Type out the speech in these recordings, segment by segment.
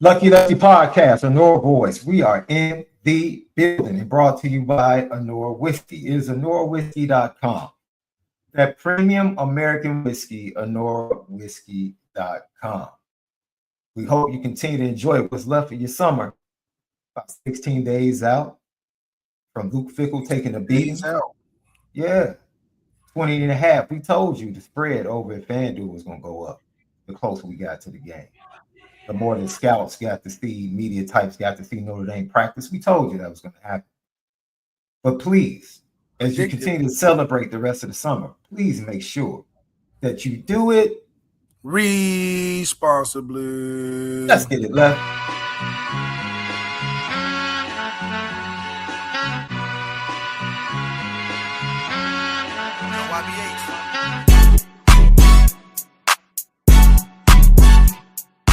Lucky Lucky Podcast, Honora Voice. We are in the building and brought to you by Honora Whiskey. It is honorawhiskey.com. That premium American whiskey, honorawhiskey.com. We hope you continue to enjoy what's left of your summer. About 16 days out from Luke Fickle taking a beating. Yeah, 20 and a half. We told you the spread over at FanDuel was going to go up the closer we got to the game. The more the scouts got to see, media types got to see Notre Dame practice. We told you that was going to happen. But please, as you continue to celebrate the rest of the summer, please make sure that you do it responsibly. Let's get it left.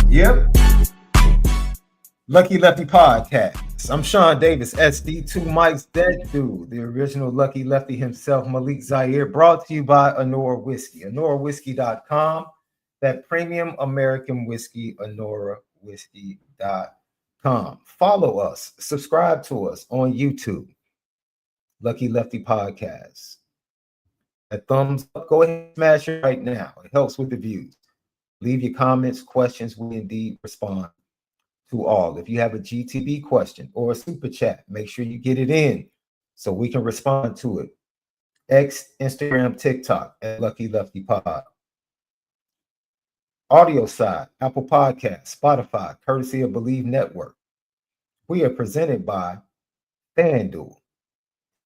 Yep. Lucky Lefty Podcast. I'm Sean Davis, SD, two mics, that dude, the original Lucky Lefty himself, Malik Zaire, brought to you by Honora Whiskey, honorawhiskey.com, that premium American whiskey, honorawhiskey.com. Follow us, subscribe to us on YouTube, Lucky Lefty Podcast. A thumbs up, go ahead and smash it right now. It helps with the views. Leave your comments, questions. We indeed respond to all. If you have a GTB question or a super chat, make sure you get it in so we can respond to it. X, Instagram, TikTok at Lucky Lefty Pod. Audio side, Apple Podcasts, Spotify, courtesy of Believe Network. We are presented by FanDuel.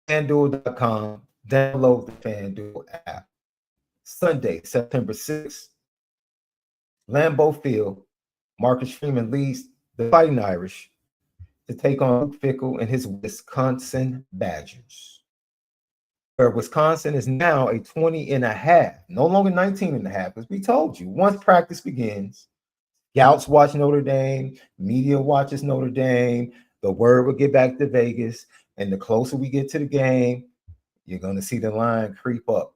FanDuel.com. Download the FanDuel app. Sunday, September 6th. Lambeau Field, Marcus Freeman leads the Fighting Irish to take on Luke Fickle and his Wisconsin Badgers. Where Wisconsin is now a 20 and a half, no longer 19 and a half, as we told you. Once practice begins, scouts watch Notre Dame, media watches Notre Dame, the word will get back to Vegas, and the closer we get to the game, you're going to see the line creep up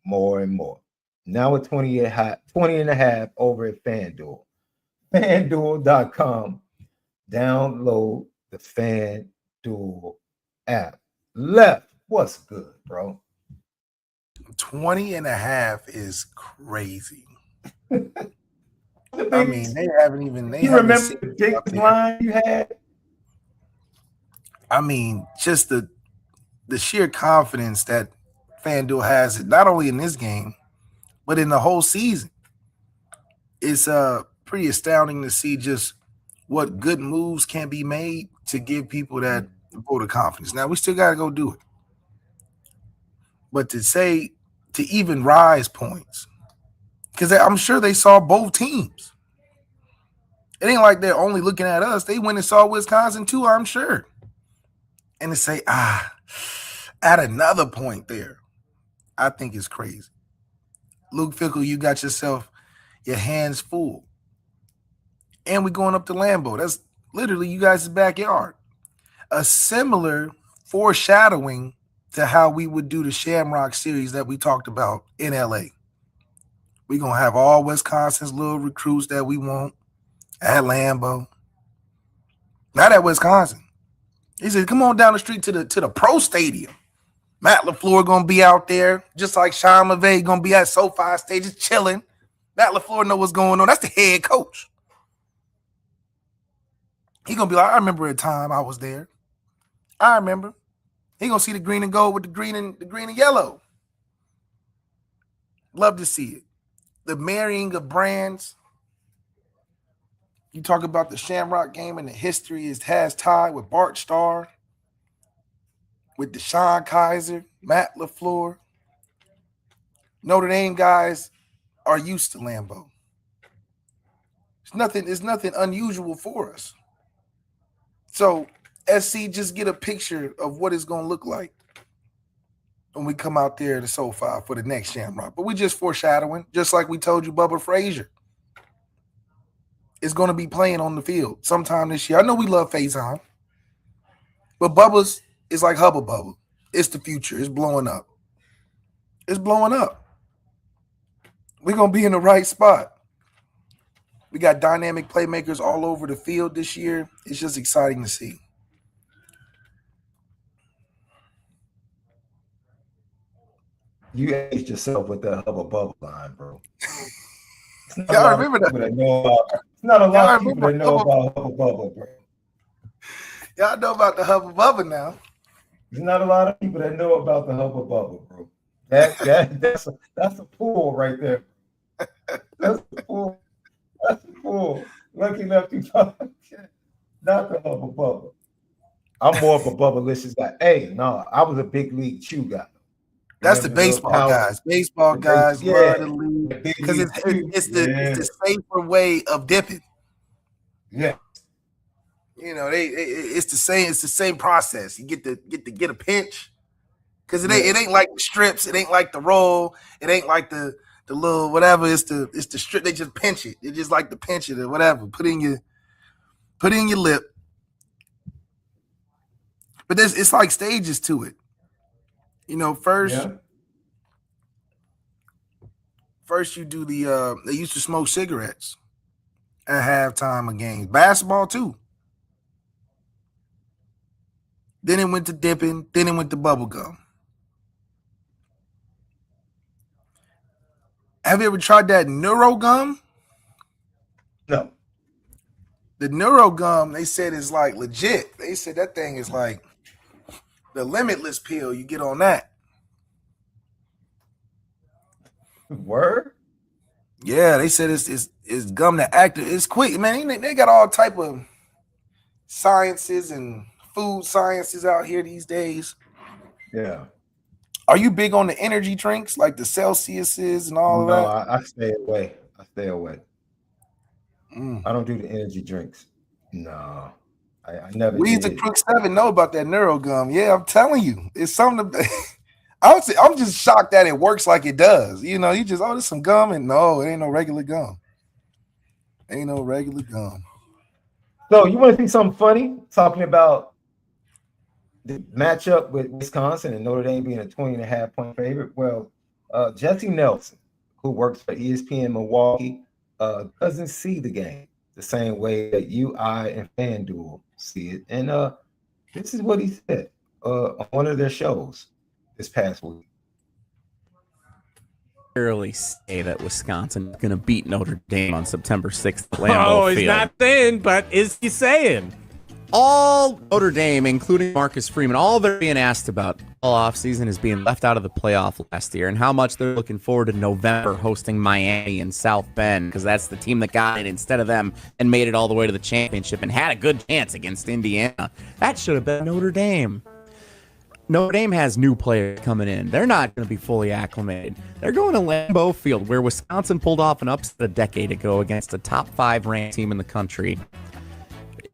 more and more. Now at 20 and a half over at FanDuel. FanDuel.com. Download the FanDuel app. Left. What's good, bro? 20 and a half is crazy. I mean, they haven't even. You remember the big line you had? I mean, just the sheer confidence that FanDuel has, not only in this game, but in the whole season. It's pretty astounding to see just what good moves can be made to give people that vote of confidence. Now, we still got to go do it. But to say, to even rise points, because I'm sure they saw both teams. It ain't like they're only looking at us. They went and saw Wisconsin too, I'm sure. And to say, add another point there, I think it's crazy. Luke Fickle, you got yourself your hands full. And we're going up to Lambeau. That's literally you guys' backyard. A similar foreshadowing to how we would do the Shamrock series that we talked about in LA. We're going to have all Wisconsin's little recruits that we want at Lambeau. Not at Wisconsin. He said, come on down the street to the pro stadium. Matt LaFleur going to be out there, just like Sean McVay going to be at SoFi Stage, just chilling. Matt LaFleur know what's going on. That's the head coach. He going to be like, I remember a time I was there. I remember. He going to see the green and gold with the green and yellow. Love to see it. The marrying of brands. You talk about the Shamrock game and the history it has tied with Bart Starr, with Deshaun Kaiser, Matt LaFleur. Notre Dame guys are used to Lambeau. It's nothing unusual for us. So SC, just get a picture of what it's going to look like when we come out there to SoFi for the next Shamrock. But we just foreshadowing, just like we told you Bubba Frazier is going to be playing on the field sometime this year. I know we love Faison, but Bubba's is like Hubba Bubba. It's the future. It's blowing up. It's blowing up. We're going to be in the right spot. We got dynamic playmakers all over the field this year. It's just exciting to see. You aged yourself with that Hubba Bubble line, bro. It's not a Y'all lot remember of people that? that know about. It's not a lot Y'all of people remember that know Hubba? about Hubba Bubble, bro. Y'all know about the Hubba Bubba now. There's not a lot of people that know about the Hubba Bubble, bro. That's a pull right there. That's a pull. That's a pull. Lucky Lefty podcast, not the Hubba Bubble. I'm more of a Bubblicious guy. Hey, no, I was a big league chew guy. That's the Remember the little baseball pouch? guys. Baseball guys Yeah, love the league the big because league chew. it's Yeah, the safer way of dipping. yeah. You know, it's the same process. You get a pinch because it ain't like the strips. It ain't like the roll. It ain't like the little whatever. It's the strip. They just pinch it. They just like to pinch it or whatever. Put in your lip. But it's like stages to it. You know, first you do they used to smoke cigarettes at halftime of games. Basketball too. Then it went to dipping. Then it went to bubble gum. Have you ever tried that neuro gum? No. The neuro gum, they said, is like legit. They said that thing is like the limitless pill you get on that. Word? Yeah, they said it's gum that active. It's quick, man. They got all type of sciences and food sciences out here these days. Yeah. Are you big on the energy drinks like the Celsiuses and all of that? No, I stay away. I stay away. I don't do the energy drinks. No, I never Weeds did. and Crook 7 know about that neuro gum. Yeah, I'm telling you, it's something. I'm just shocked that it works like it does. You know, you just there's some gum and no, it ain't no regular gum. Ain't no regular gum. So you want to see something funny? Talking about the matchup with Wisconsin and Notre Dame being a 20.5-point favorite. Well, Jesse Nelson, who works for ESPN Milwaukee, doesn't see the game the same way that you, I, and FanDuel see it. And this is what he said on one of their shows this past week. Early say that Wisconsin is going to beat Notre Dame on September 6th at Lambeau Field. He's not saying, but is he saying? All Notre Dame, including Marcus Freeman, all they're being asked about all offseason is being left out of the playoff last year and how much they're looking forward to November hosting Miami and South Bend because that's the team that got it instead of them and made it all the way to the championship and had a good chance against Indiana. That should have been Notre Dame. Notre Dame has new players coming in. They're not going to be fully acclimated. They're going to Lambeau Field, where Wisconsin pulled off an upset a decade ago against a top 5 ranked team in the country.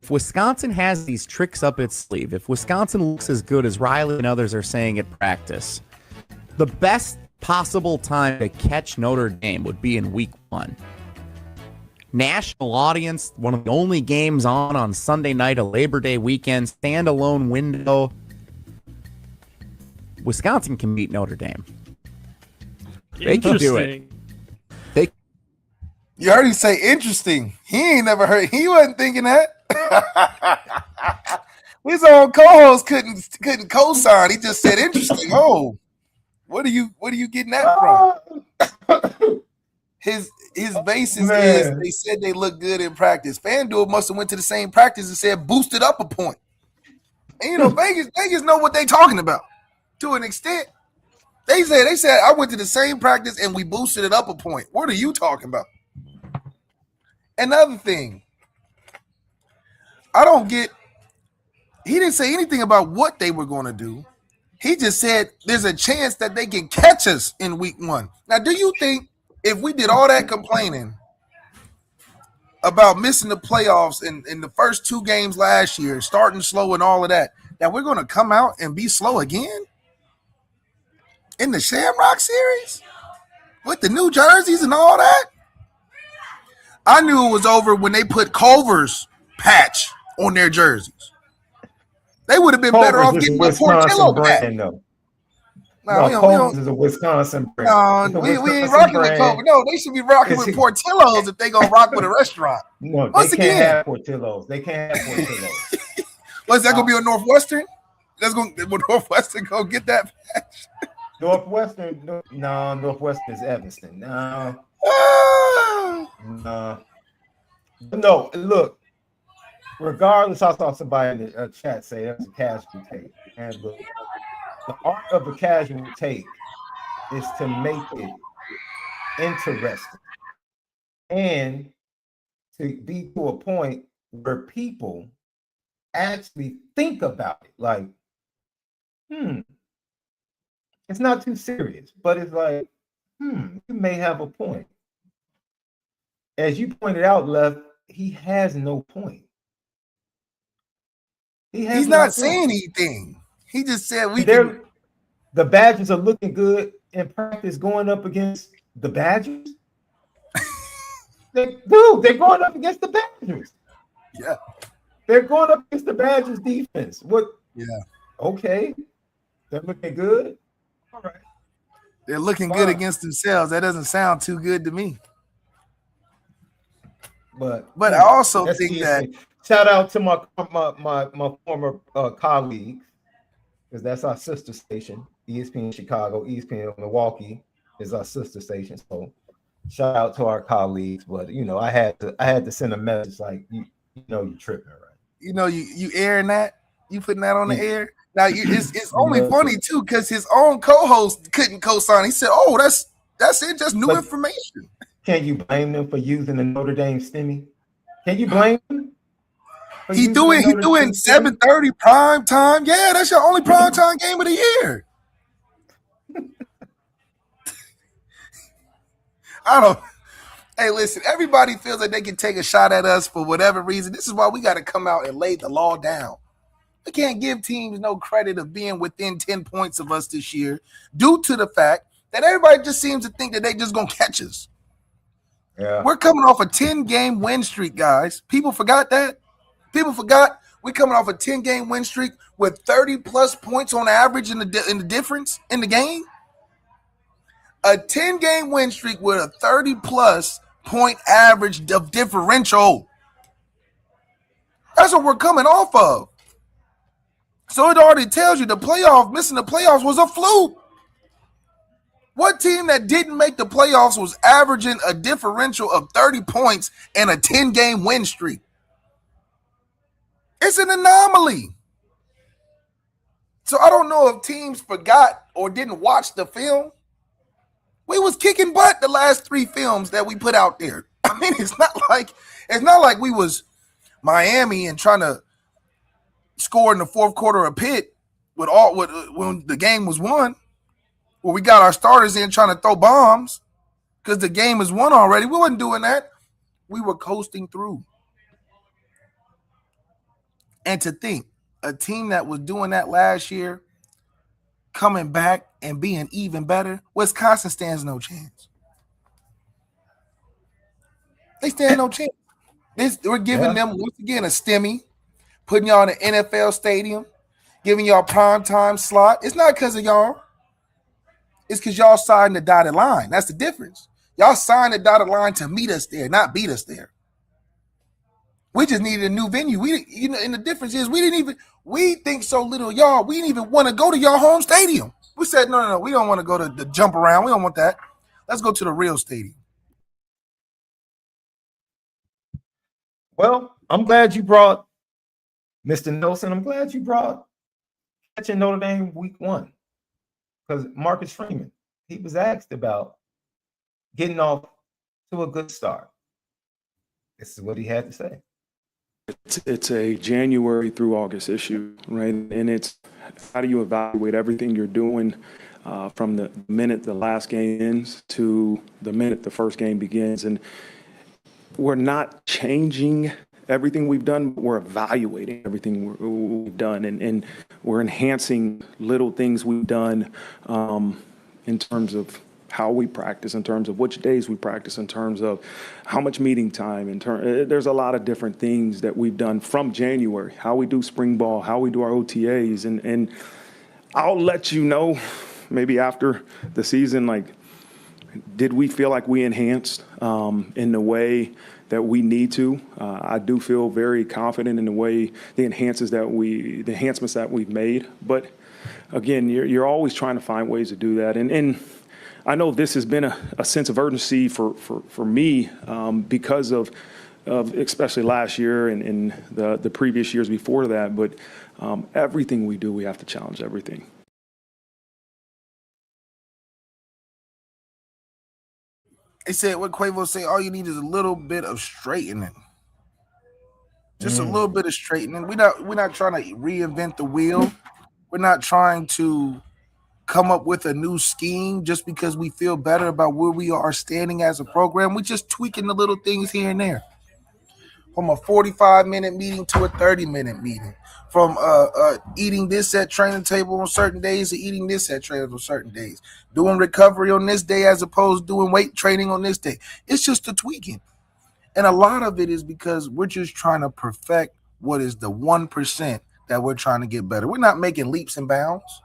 If Wisconsin has these tricks up its sleeve, if Wisconsin looks as good as Riley and others are saying at practice, the best possible time to catch Notre Dame would be in week 1. National audience, one of the only games on Sunday night, a Labor Day weekend, standalone window. Wisconsin can beat Notre Dame. They can do it. You heard him say interesting. He ain't never heard. He wasn't thinking that. His own co-host couldn't co-sign. He just said interesting. Oh, what are you getting that from? His basis is they said they look good in practice. FanDuel must have went to the same practice and said boosted up a point. And you know, Vegas know what they talking about to an extent. They said I went to the same practice and we boosted it up a point. What are you talking about? Another thing, I don't get. He didn't say anything about what they were going to do. He just said there's a chance that they can catch us in week 1. Now, do you think if we did all that complaining about missing the playoffs in the first 2 games last year, starting slow and all of that we're going to come out and be slow again in the Shamrock Series with the new jerseys and all that? I knew it was over when they put Culver's patch on their jerseys. They would have been better off getting a Portillo patch. No, we Culver's don't. is a Wisconsin brand. No, It's a we ain't Wisconsin rocking with brand. Culver. No, they should be rocking with Portillo's if they gonna rock with a restaurant. No, Once they can't again, have Portillo's. They can't have Portillo's. what's that gonna be a Northwestern? Will Northwestern go get that patch? Northwestern is Evanston. No. No, look, regardless, I saw somebody in the chat say that's a casual take. And look, the art of a casual take is to make it interesting and to be to a point where people actually think about it. Like, it's not too serious, but it's like, you may have a point. As you pointed out, Left, he has no point. He's not saying anything. He just said the Badgers are looking good in practice going up against the Badgers. They're going up against the Badgers. Yeah. They're going up against the Badgers defense. What? Yeah. Okay. They're looking good. All right. They're looking good against themselves. That doesn't sound too good to me. But I also think that shout out to my former colleagues, because that's our sister station. ESPN Chicago, ESPN Milwaukee is our sister station. So shout out to our colleagues. But I had to send a message like you tripping, right? You airing that, you putting that on the air. Now it's only funny too because his own co-host couldn't co-sign. He said, "Oh, that's it, just new information." Can you blame them for using the Notre Dame stimmy? Can you blame them? He doing 7:30 prime time. Yeah, that's your only prime time game of the year. Hey, listen, everybody feels like they can take a shot at us for whatever reason. This is why we got to come out and lay the law down. We can't give teams no credit of being within 10 points of us this year due to the fact that everybody just seems to think that they just going to catch us. Yeah. We're coming off a 10-game win streak, guys. People forgot that. People forgot we're coming off a 10-game win streak with 30-plus points on average in the difference in the game. A 10-game win streak with a 30-plus point average of differential. That's what we're coming off of. So it already tells you missing the playoffs was a fluke. What team that didn't make the playoffs was averaging a differential of 30 points and a 10-game win streak? It's an anomaly. So I don't know if teams forgot or didn't watch the film. We was kicking butt the last 3 films that we put out there. I mean, it's not like we was Miami and trying to score in the fourth quarter a pit when the game was won. Where we got our starters in trying to throw bombs because the game is won already. We wasn't doing that. We were coasting through. And to think, a team that was doing that last year, coming back and being even better, Wisconsin stands no chance. They stand no chance. We're giving them, once again, a stimmy, putting y'all in an NFL stadium, giving y'all primetime slot. It's not because of y'all. It's because y'all signed the dotted line. That's the difference. Y'all signed the dotted line to meet us there, not beat us there. We just needed a new venue. And the difference is we think so little of y'all. We didn't even want to go to y'all home stadium. We said, no, we don't want to go to the jump around. We don't want that. Let's go to the real stadium. Well, I'm glad you brought Mr. Nelson. I'm glad you brought catching Notre Dame week 1. Because Marcus Freeman, he was asked about getting off to a good start. This is what he had to say. It's a January through August issue, right? And it's how do you evaluate everything you're doing from the minute the last game ends to the minute the first game begins. And we're not changing everything we've done, but we're evaluating everything we've done. And we're enhancing little things we've done in terms of how we practice, in terms of which days we practice, in terms of how much meeting time. There's a lot of different things that we've done from January, how we do spring ball, how we do our OTAs. And I'll let you know maybe after the season, like, did we feel like we enhanced in the way that we need to? I do feel very confident in the way the enhancements that we've made. But again, you're always trying to find ways to do that. And I know this has been a sense of urgency for me because of especially last year and the previous years before that. But everything we do, we have to challenge everything. They said what Quavo say, all you need is a little bit of straightening. Just a little bit of straightening. We're not trying to reinvent the wheel. We're not trying to come up with a new scheme just because we feel better about where we are standing as a program. We're just tweaking the little things here and there. From a 45-minute meeting to a 30-minute meeting. From eating this at training table on certain days to eating this at training on certain days. Doing recovery on this day as opposed to doing weight training on this day. It's just a tweaking. And a lot of it is because we're just trying to perfect what is the 1% that we're trying to get better. We're not making leaps and bounds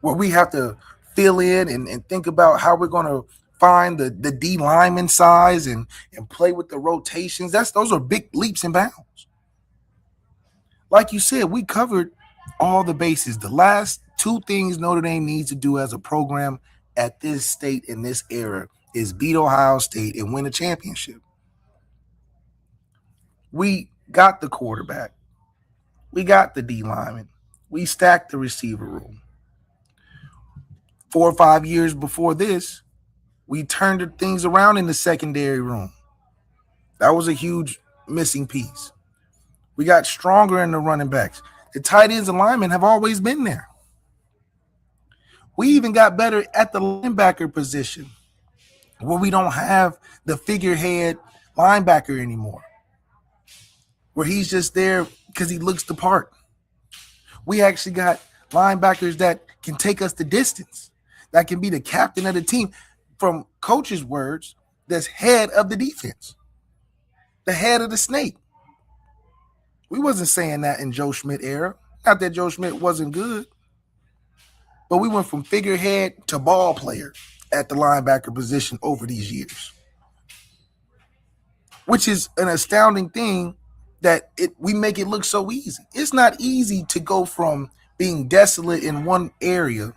where we have to fill in and think about how we're going to find the D lineman size and play with the rotations. Those are big leaps and bounds. Like you said, we covered all the bases. The last two things Notre Dame needs to do as a program at this state in this era is beat Ohio State and win a championship. We got the quarterback. We got the D lineman. We stacked the receiver room. 4 or 5 years before this, we turned things around in the secondary room. That was a huge missing piece. We got stronger in the running backs. The tight ends and linemen have always been there. We even got better at the linebacker position where we don't have the figurehead linebacker anymore, where he's just there because he looks the part. We actually got linebackers that can take us the distance, that can be the captain of the team. From coach's words, that's head of the defense, the head of the snake. We wasn't saying that in Joe Schmidt era. Not that Joe Schmidt wasn't good, but we went from figurehead to ball player at the linebacker position over these years, which is an astounding thing that we make it look so easy. It's not easy to go from being desolate in one area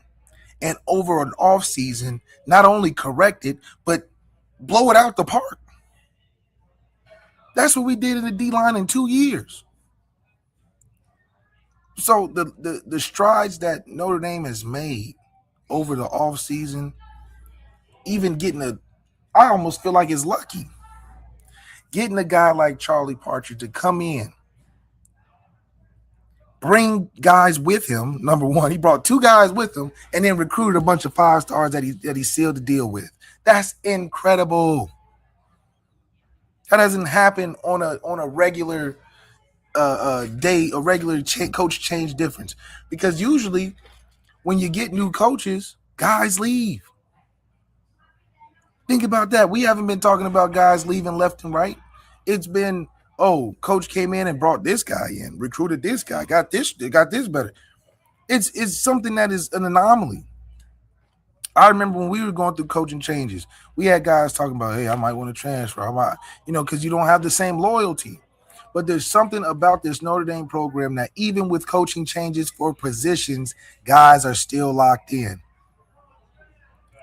and over an off season, not only correct it, but blow it out the park. That's what we did in the D-line in 2 years. So the strides that Notre Dame has made over the off season, even I almost feel like it's lucky. Getting a guy like Charlie Partridge to come in, bring guys with him. Number one, he brought 2 guys with him and then recruited a bunch of 5 stars that he sealed the deal with. That's incredible. That doesn't happen on a regular day, a regular coach change difference. Because usually when you get new coaches, guys leave. Think about that. We haven't been talking about guys leaving left and right. It's been, coach came in and brought this guy in, recruited this guy, got this better. It's something that is an anomaly. I remember when we were going through coaching changes, we had guys talking about, hey, I might want to transfer. I might, because you don't have the same loyalty. But there's something about this Notre Dame program that even with coaching changes for positions, guys are still locked in.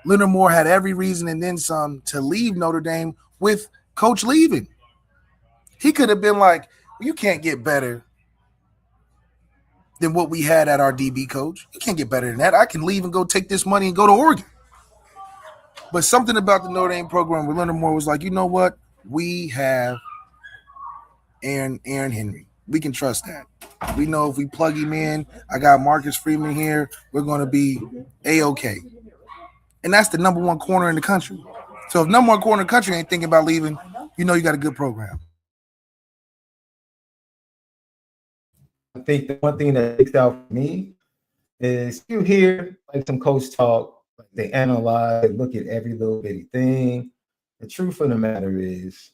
Leonard Moore had every reason and then some to leave Notre Dame with coach leaving. He could have been like, you can't get better than what we had at our DB coach. You can't get better than that. I can leave and go take this money and go to Oregon. But something about the Notre Dame program where Leonard Moore was like, you know what? We have Aaron Henry. We can trust that. We know if we plug him in, I got Marcus Freeman here, we're going to be A-okay. And that's the number 1 corner in the country. So if number 1 corner in the country ain't thinking about leaving, you got a good program. I think the one thing that sticks out for me is you hear like some coach talk, like they analyze, they look at every little bitty thing. The truth of the matter is,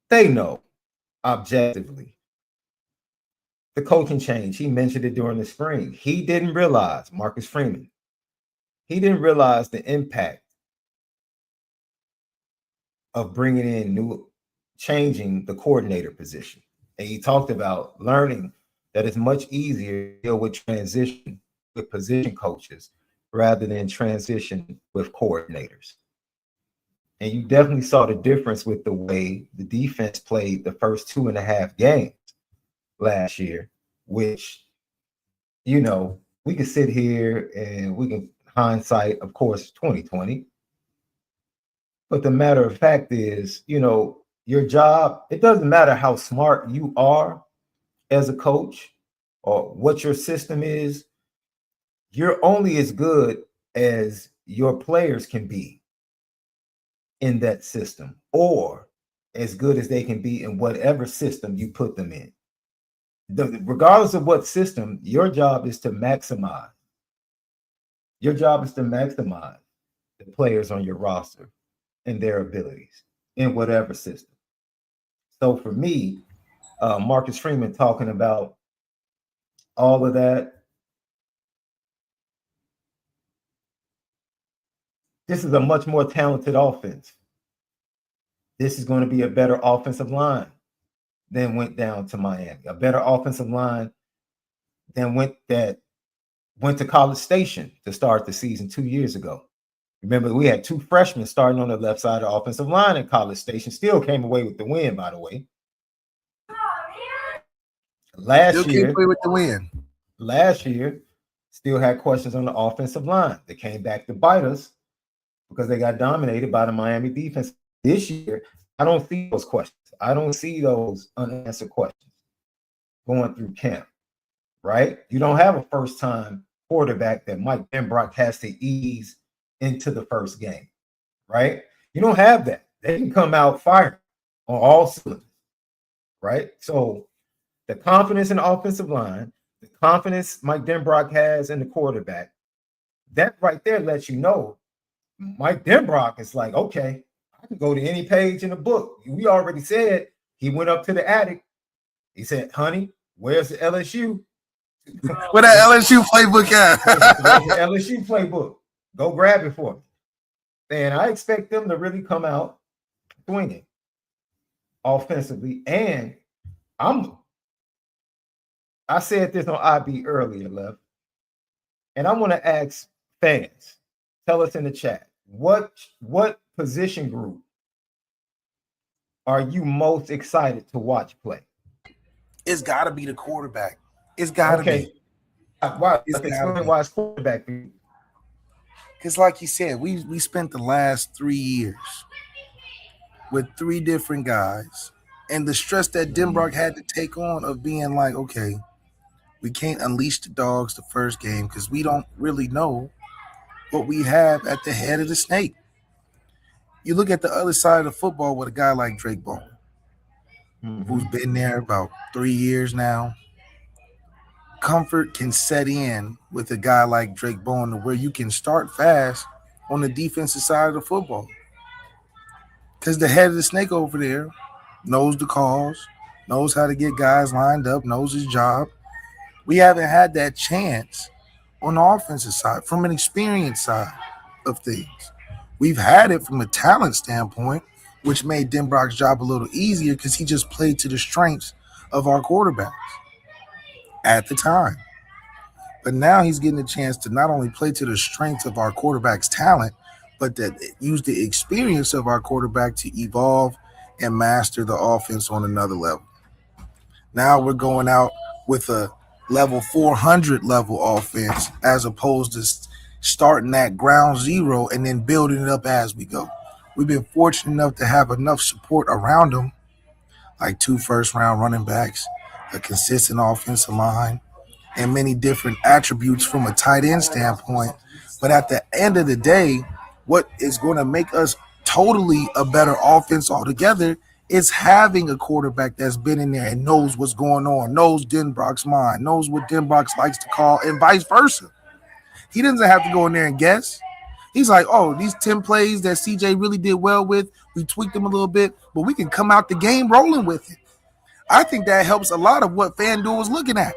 they know objectively the coaching change. He mentioned it during the spring. He didn't realize, Marcus Freeman, he didn't realize the impact of bringing in changing the coordinator position. And he talked about learning that it's much easier to deal with transition with position coaches rather than transition with coordinators. And you definitely saw the difference with the way the defense played the first 2.5 games last year, which, we can sit here and we can hindsight, of course, 2020. But the matter of fact is, your job, it doesn't matter how smart you are as a coach or what your system is. You're only as good as your players can be in that system, or as good as they can be in whatever system you put them in. Regardless of what system, your job is to maximize. Your job is to maximize the players on your roster and their abilities in whatever system. So for me, Marcus Freeman talking about all of that, this is a much more talented offense. This is going to be a better offensive line than went down to Miami, a better offensive line than went to College Station to start the season 2 years ago. Remember, we had 2 freshmen starting on the left side of the offensive line in College Station. Still came away with the win, by the way. Last year, still had questions on the offensive line. They came back to bite us because they got dominated by the Miami defense. This year, I don't see those questions. I don't see those unanswered questions going through camp, right? You don't have a first-time quarterback that Mike Denbrock has to ease into the first game, right? You don't have that. They can come out firing on all cylinders, right? So the confidence in the offensive line, the confidence Mike Denbrock has in the quarterback, that right there lets you know Mike Denbrock is like, okay, I can go to any page in the book. We already said he went up to the attic. He said, honey, where's the LSU? Where that LSU playbook at? Where's the LSU playbook? Go grab it for me. And I expect them to really come out swinging offensively. And I said this on IB earlier, Lev, and I want to ask fans, tell us in the chat, what position group are you most excited to watch play? It's got to be the quarterback. It's got to be. Why? Explain why it's quarterback. Because like you said, we spent the last 3 years with 3 different guys. And the stress that Denbrock had to take on of being like, okay, we can't unleash the dogs the first game because we don't really know what we have at the head of the snake. You look at the other side of the football with a guy like Drake Bone, who's been there about 3 years now. Comfort can set in with a guy like Drake Bone where you can start fast on the defensive side of the football. Because the head of the snake over there knows the calls, knows how to get guys lined up, knows his job. We haven't had that chance on the offensive side from an experience side of things. We've had it from a talent standpoint, which made Denbrock's job a little easier because he just played to the strengths of our quarterbacks at the time. But now he's getting a chance to not only play to the strengths of our quarterback's talent, but that use the experience of our quarterback to evolve and master the offense on another level. Now we're going out with a level 400 level offense as opposed to starting at ground zero and then building it up as we go. We've been fortunate enough to have enough support around them, like 2 first-round running backs, a consistent offensive line, and many different attributes from a tight end standpoint. But at the end of the day, what is going to make us totally a better offense altogether is having a quarterback that's been in there and knows what's going on, knows Denbrock's mind, knows what Denbrock likes to call, and vice versa. He doesn't have to go in there and guess. He's like, oh, these 10 plays that CJ really did well with, we tweaked them a little bit, but we can come out the game rolling with it. I think that helps a lot of what FanDuel was looking at.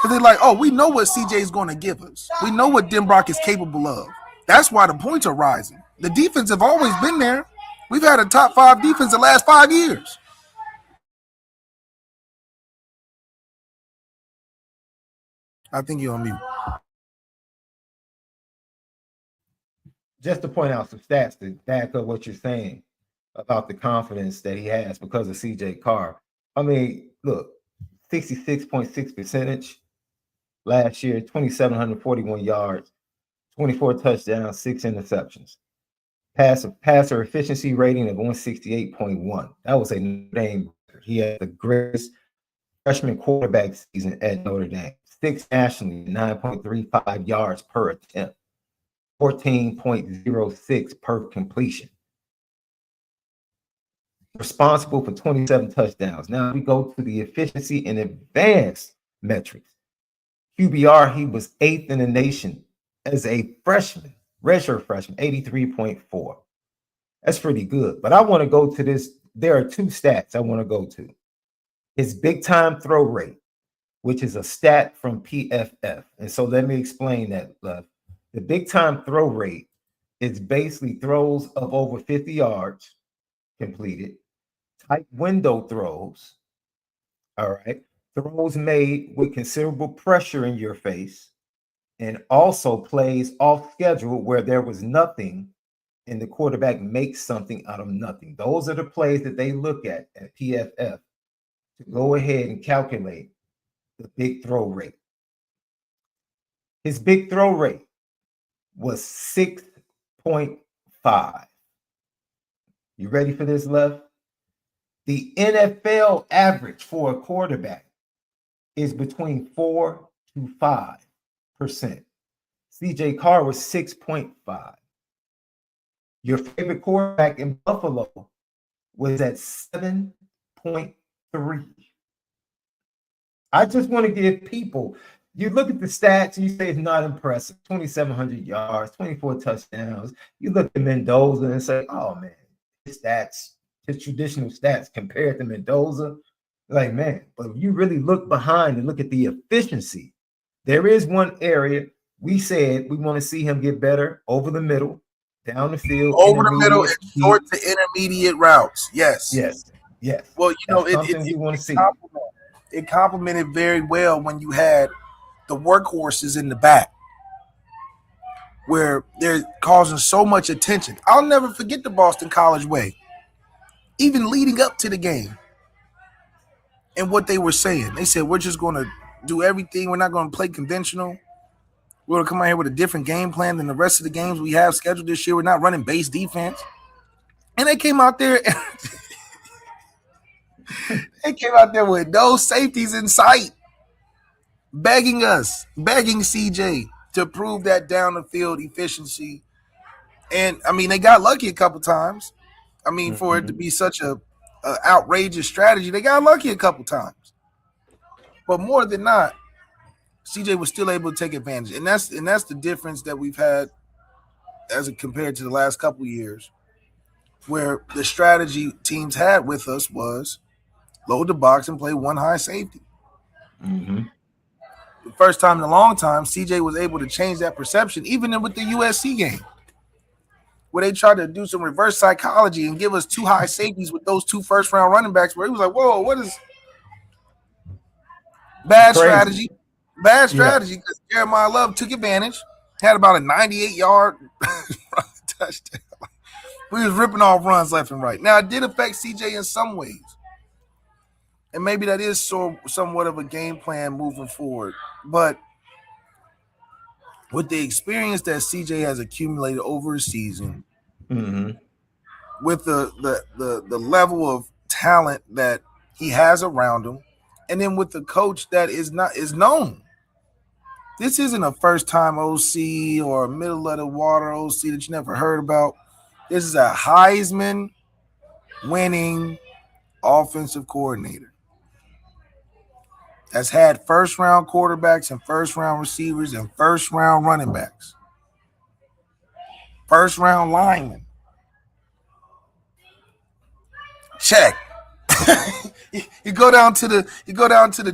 Because they're like, oh, we know what CJ is going to give us. We know what Denbrock is capable of. That's why the points are rising. The defense have always been there. We've had a top 5 defense the last 5 years. I think you're on mute. Just to point out some stats to back up what you're saying about the confidence that he has because of CJ Carr. I mean, look, 66.6% last year, 2,741 yards, 24 touchdowns, 6 interceptions. Passer efficiency rating of 168.1. That was a Notre Dame record. He had the greatest freshman quarterback season at Notre Dame. 6th nationally, 9.35 yards per attempt, 14.06 per completion. Responsible for 27 touchdowns. Now we go to the efficiency and advanced metrics. QBR, he was 8th in the nation as a freshman, redshirt freshman, 83.4. That's pretty good. But I want to go to this. There are 2 stats I want to go to. His big time throw rate, which is a stat from PFF. And so let me explain that. The big time throw rate is basically throws of over 50 yards completed, tight window throws, all right, throws made with considerable pressure in your face, and also plays off schedule where there was nothing and the quarterback makes something out of nothing. Those are the plays that they look at PFF to go ahead and calculate the big throw rate. His big throw rate was 6.5. You ready for this, Lev? The NFL average for a quarterback is between 4 to 5%. CJ Carr was 6.5. Your favorite quarterback in Buffalo was at 7.3. I just want to give people, you look at the stats and you say it's not impressive. 2,700 yards, 24 touchdowns. You look at Mendoza and say, oh man, his stats, his traditional stats compared to Mendoza. Like, man, but if you really look behind and look at the efficiency, there is one area we said we want to see him get better over the middle, down the field, over the middle and short to intermediate routes. Yes. Well, you know, it complemented very well when you had the workhorses in the back, where they're causing so much attention. I'll never forget the Boston College way, even leading up to the game, and what they were saying. They said, we're just going to do everything. We're not going to play conventional. We're going to come out here with a different game plan than the rest of the games we have scheduled this year. We're not running base defense. And they came out there with no safeties in sight, begging CJ to prove that down the field efficiency. And I mean, they got lucky a couple times. I mean, for it to be such a outrageous strategy, they got lucky a couple times. But more than not, CJ was still able to take advantage, and that's the difference that we've had as compared to the last couple of years, where the strategy teams had with us was load the box and play one high safety. The first time in a long time, CJ was able to change that perception, even with the USC game, where they tried to do some reverse psychology and give us 2 high safeties with those 2 first-round running backs, where he was like, whoa, what is bad strategy? Bad strategy, because Jeremiah Love took advantage, had about a 98-yard touchdown. We was ripping off runs left and right. Now, it did affect CJ in some ways, and maybe that is somewhat of a game plan moving forward. But with the experience that CJ has accumulated over a season, with the level of talent that he has around him, and then with the coach that is known. This isn't a first-time OC or a middle-of-the-water OC that you never heard about. This is a Heisman-winning offensive coordinator that's had first-round quarterbacks and first-round receivers and first-round running backs, first-round linemen. Check. You go down to the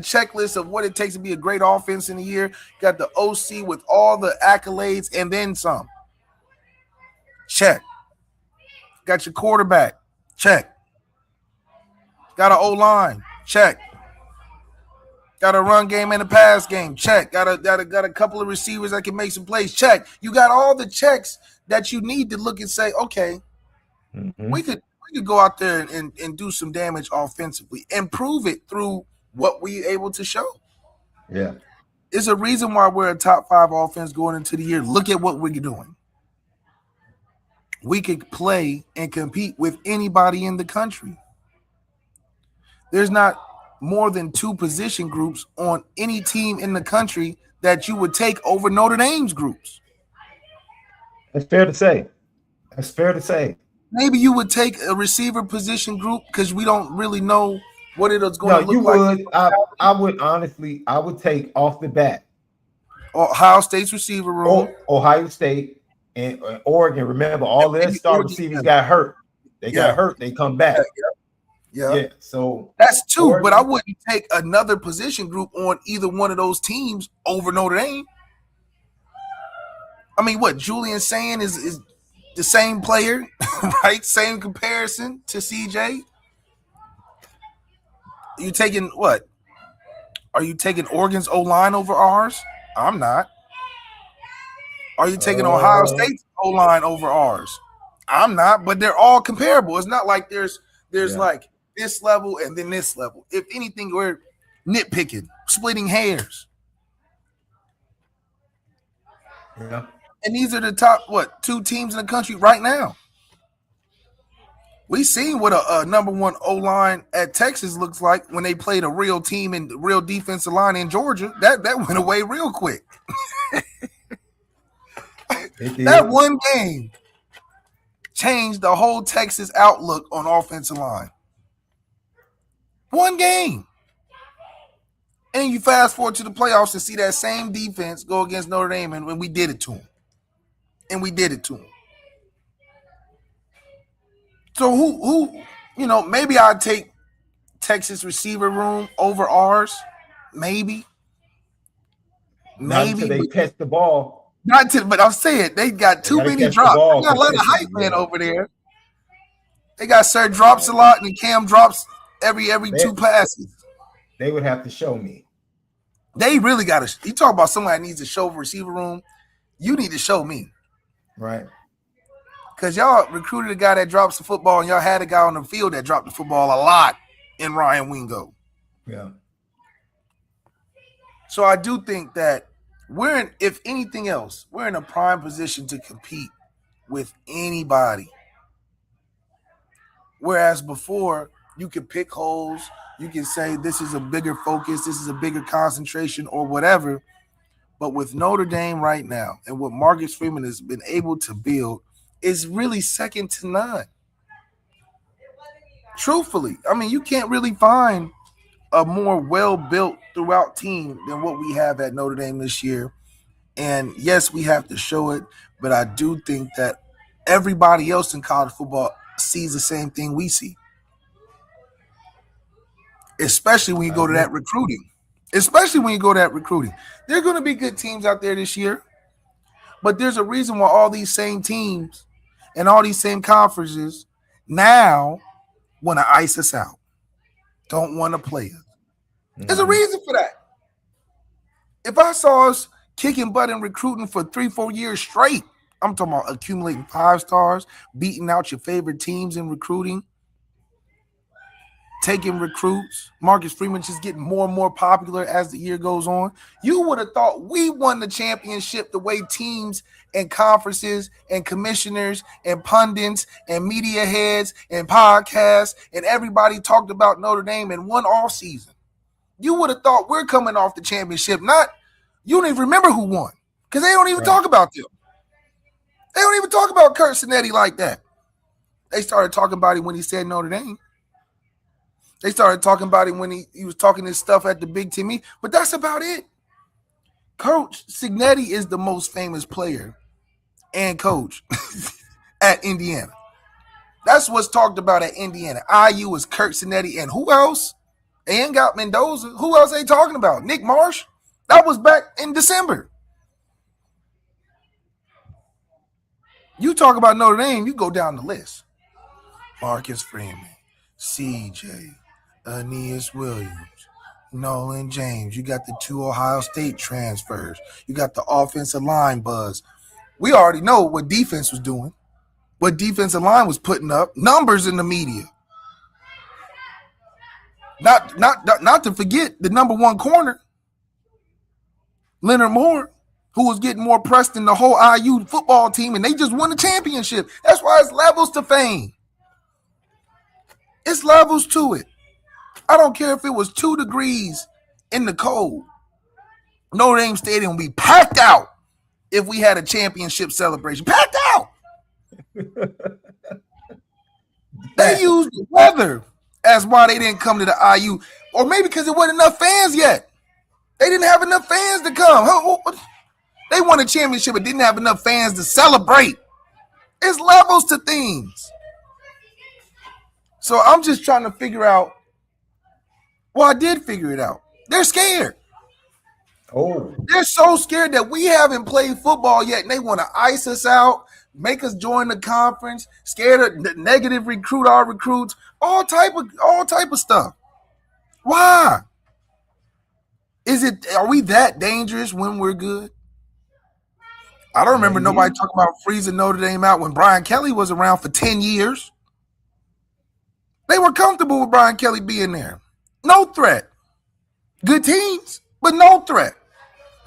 checklist of what it takes to be a great offense in a year. You got the OC with all the accolades and then some. Check. Got your quarterback. Check. Got an O-line. Check. Got a run game and a pass game. Check. Got a couple of receivers that can make some plays. Check. You got all the checks that you need to look and say, okay, we could go out there and do some damage offensively and prove it through what we able to show. Yeah. There's a reason why we're a top 5 offense going into the year. Look at what we're doing. We could play and compete with anybody in the country. There's not more than 2 position groups on any team in the country that you would take over Notre Dame's groups. That's fair to say. That's fair to say. Maybe you would take a receiver position group because we don't really know what it is going to look like. You would. I would honestly, I would take off the bat Ohio State's receiver room. Ohio State and Oregon. Remember, all their star receivers got hurt. They got hurt. They come back. Yeah. So that's 2, Oregon, but I wouldn't take another position group on either one of those teams over Notre Dame. I mean, what Julian saying is the same player, right? Same comparison to CJ. You taking what? Are you taking Oregon's O-line over ours? I'm not. Are you taking Ohio State's O-line over ours? I'm not, but they're all comparable. It's not like there's like this level and then this level. If anything, we're nitpicking, splitting hairs. Yeah. And these are the top, 2 teams in the country right now. We seen what a number 1 O-line at Texas looks like when they played a real team and real defensive line in Georgia. That went away real quick. That one game changed the whole Texas outlook on offensive line. One game. And you fast forward to the playoffs and see that same defense go against Notre Dame, and when we did it to them. So who maybe I'd take Texas receiver room over ours. Maybe. Not until they catch the ball. But I'm saying they got too many drops. They got a lot of hype man over there. They got Sir drops a lot and Cam drops every 2 passes. They would have to show me. They really got to. You talk about somebody that needs to show receiver room. You need to show me. Right. Because y'all recruited a guy that drops the football, and y'all had a guy on the field that dropped the football a lot in Ryan Wingo. Yeah. So I do think that if anything else, we're in a prime position to compete with anybody. Whereas before, you could pick holes, you can say this is a bigger focus, this is a bigger concentration or whatever. But with Notre Dame right now and what Marcus Freeman has been able to build is really second to none. Truthfully, I mean, you can't really find a more well-built throughout team than what we have at Notre Dame this year. And yes, we have to show it, but I do think that everybody else in college football sees the same thing we see. Especially when you go to that recruiting. There are going to be good teams out there this year, but there's a reason why all these same teams and all these same conferences now want to ice us out, don't want to play us. There's a reason for that. If I saw us kicking butt and recruiting for 3-4 years straight, I'm talking about accumulating 5 stars, beating out your favorite teams in recruiting, taking recruits, Marcus Freeman just getting more and more popular as the year goes on. You would have thought we won the championship the way teams and conferences and commissioners and pundits and media heads and podcasts and everybody talked about Notre Dame in one off season. You would have thought we're coming off the championship. You don't even remember who won because they don't even talk about them. They don't even talk about Kurt Cinetti like that. They started talking about him when he said Notre Dame. They started talking about him when he was talking his stuff at the Big Ten meet, but that's about it. Coach Cignetti is the most famous player and coach at Indiana. That's what's talked about at Indiana. IU is Kurt Cinetti, and who else? They ain't got Mendoza. Who else they talking about? Nick Marsh? That was back in December. You talk about Notre Dame, you go down the list. Marcus Freeman, CJ, Aeneas Williams, Nolan James. You got the 2 Ohio State transfers. You got the offensive line buzz. We already know what defense was doing, what defensive line was putting up, numbers in the media. Not to forget the number 1 corner, Leonard Moore, who was getting more press than the whole IU football team, and they just won the championship. That's why it's levels to fame. It's levels to it. I don't care if it was 2 degrees in the cold. Notre Dame Stadium would be packed out if we had a championship celebration. Packed out. They used the weather as why they didn't come to the IU. Or maybe because there wasn't enough fans yet. They didn't have enough fans to come. They won a championship but didn't have enough fans to celebrate. It's levels to things. So I'm just trying to figure out. Well, I did figure it out. They're scared. Oh, They're so scared that we haven't played football yet, and they want to ice us out, make us join the conference, scared of negative recruit our recruits, all type of stuff. Why? Are we that dangerous when we're good? I don't remember nobody talking about freezing Notre Dame out when Brian Kelly was around for 10 years. They were comfortable with Brian Kelly being there. No threat. Good teams, but no threat.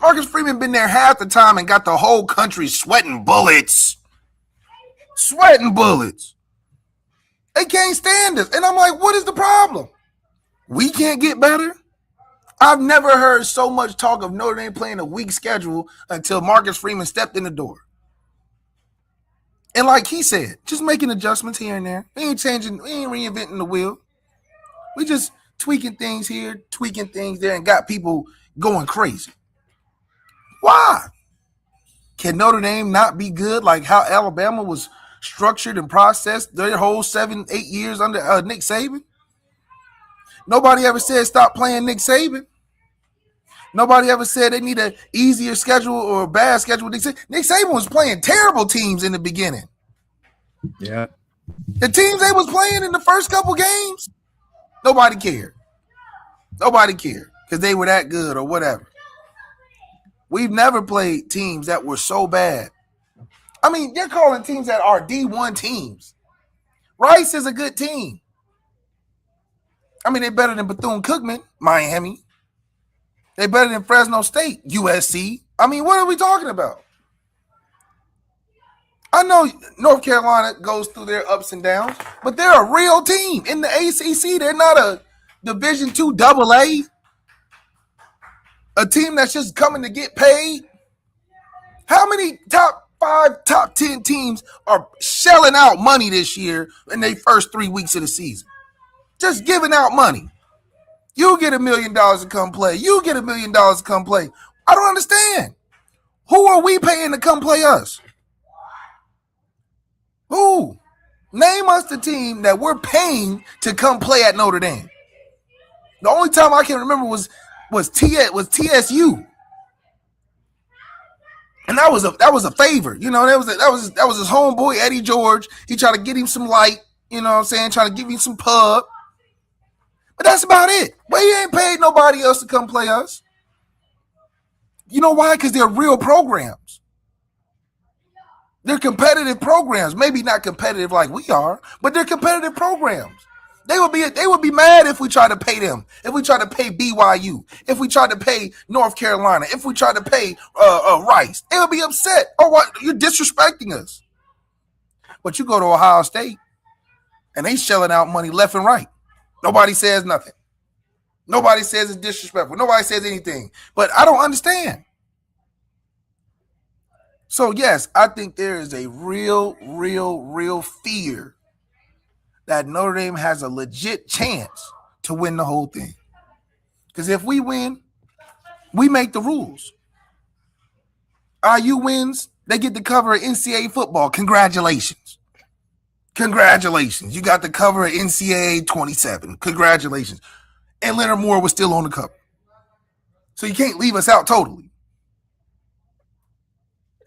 Marcus Freeman been there half the time and got the whole country sweating bullets. Sweating bullets. They can't stand us. And I'm like, what is the problem? We can't get better? I've never heard so much talk of Notre Dame playing a weak schedule until Marcus Freeman stepped in the door. And like he said, just making adjustments here and there. We ain't reinventing the wheel. We just tweaking things here, tweaking things there, and got people going crazy. Why? Can Notre Dame not be good like how Alabama was structured and processed their whole 7-8 years under Nick Saban? Nobody ever said stop playing Nick Saban. Nobody ever said they need an easier schedule or a bad schedule. Nick Saban was playing terrible teams in the beginning. Yeah. The teams they was playing in the first couple games, nobody cared. Nobody cared because they were that good or whatever. We've never played teams that were so bad. I mean, they're calling teams that are D1 teams. Rice is a good team. I mean, they're better than Bethune-Cookman, Miami. They're better than Fresno State, USC. I mean, what are we talking about? I know North Carolina goes through their ups and downs, but they're a real team in the ACC. They're not a Division II AA, a team that's just coming to get paid. How many top 5, top 10 teams are shelling out money this year in their first 3 weeks of the season? Just giving out money. You get $1 million to come play. You get $1 million to come play. I don't understand. Who are we paying to come play us? Who? Name us the team that we're paying to come play at Notre Dame. The only time I can remember was TSU. And that was a favor. You know, that was his homeboy, Eddie George. He tried to get him some light, you know what I'm saying, trying to give him some pub. But that's about it. But he ain't paid nobody else to come play us. You know why? Because they're real programs. They're competitive programs. Maybe not competitive like we are, but they're competitive programs. They would be mad if we try to pay them. If we try to pay BYU. If we try to pay North Carolina. If we try to pay Rice. They would be upset. Oh, what? You're disrespecting us. But you go to Ohio State, and they shelling out money left and right. Nobody says nothing. Nobody says it's disrespectful. Nobody says anything. But I don't understand. So, yes, I think there is a real fear that Notre Dame has a legit chance to win the whole thing. Because if we win, we make the rules. IU wins, they get to cover NCAA football. Congratulations. Congratulations. You got the cover of NCAA 27. Congratulations. And Leonard Moore was still on the cover. So you can't leave us out totally.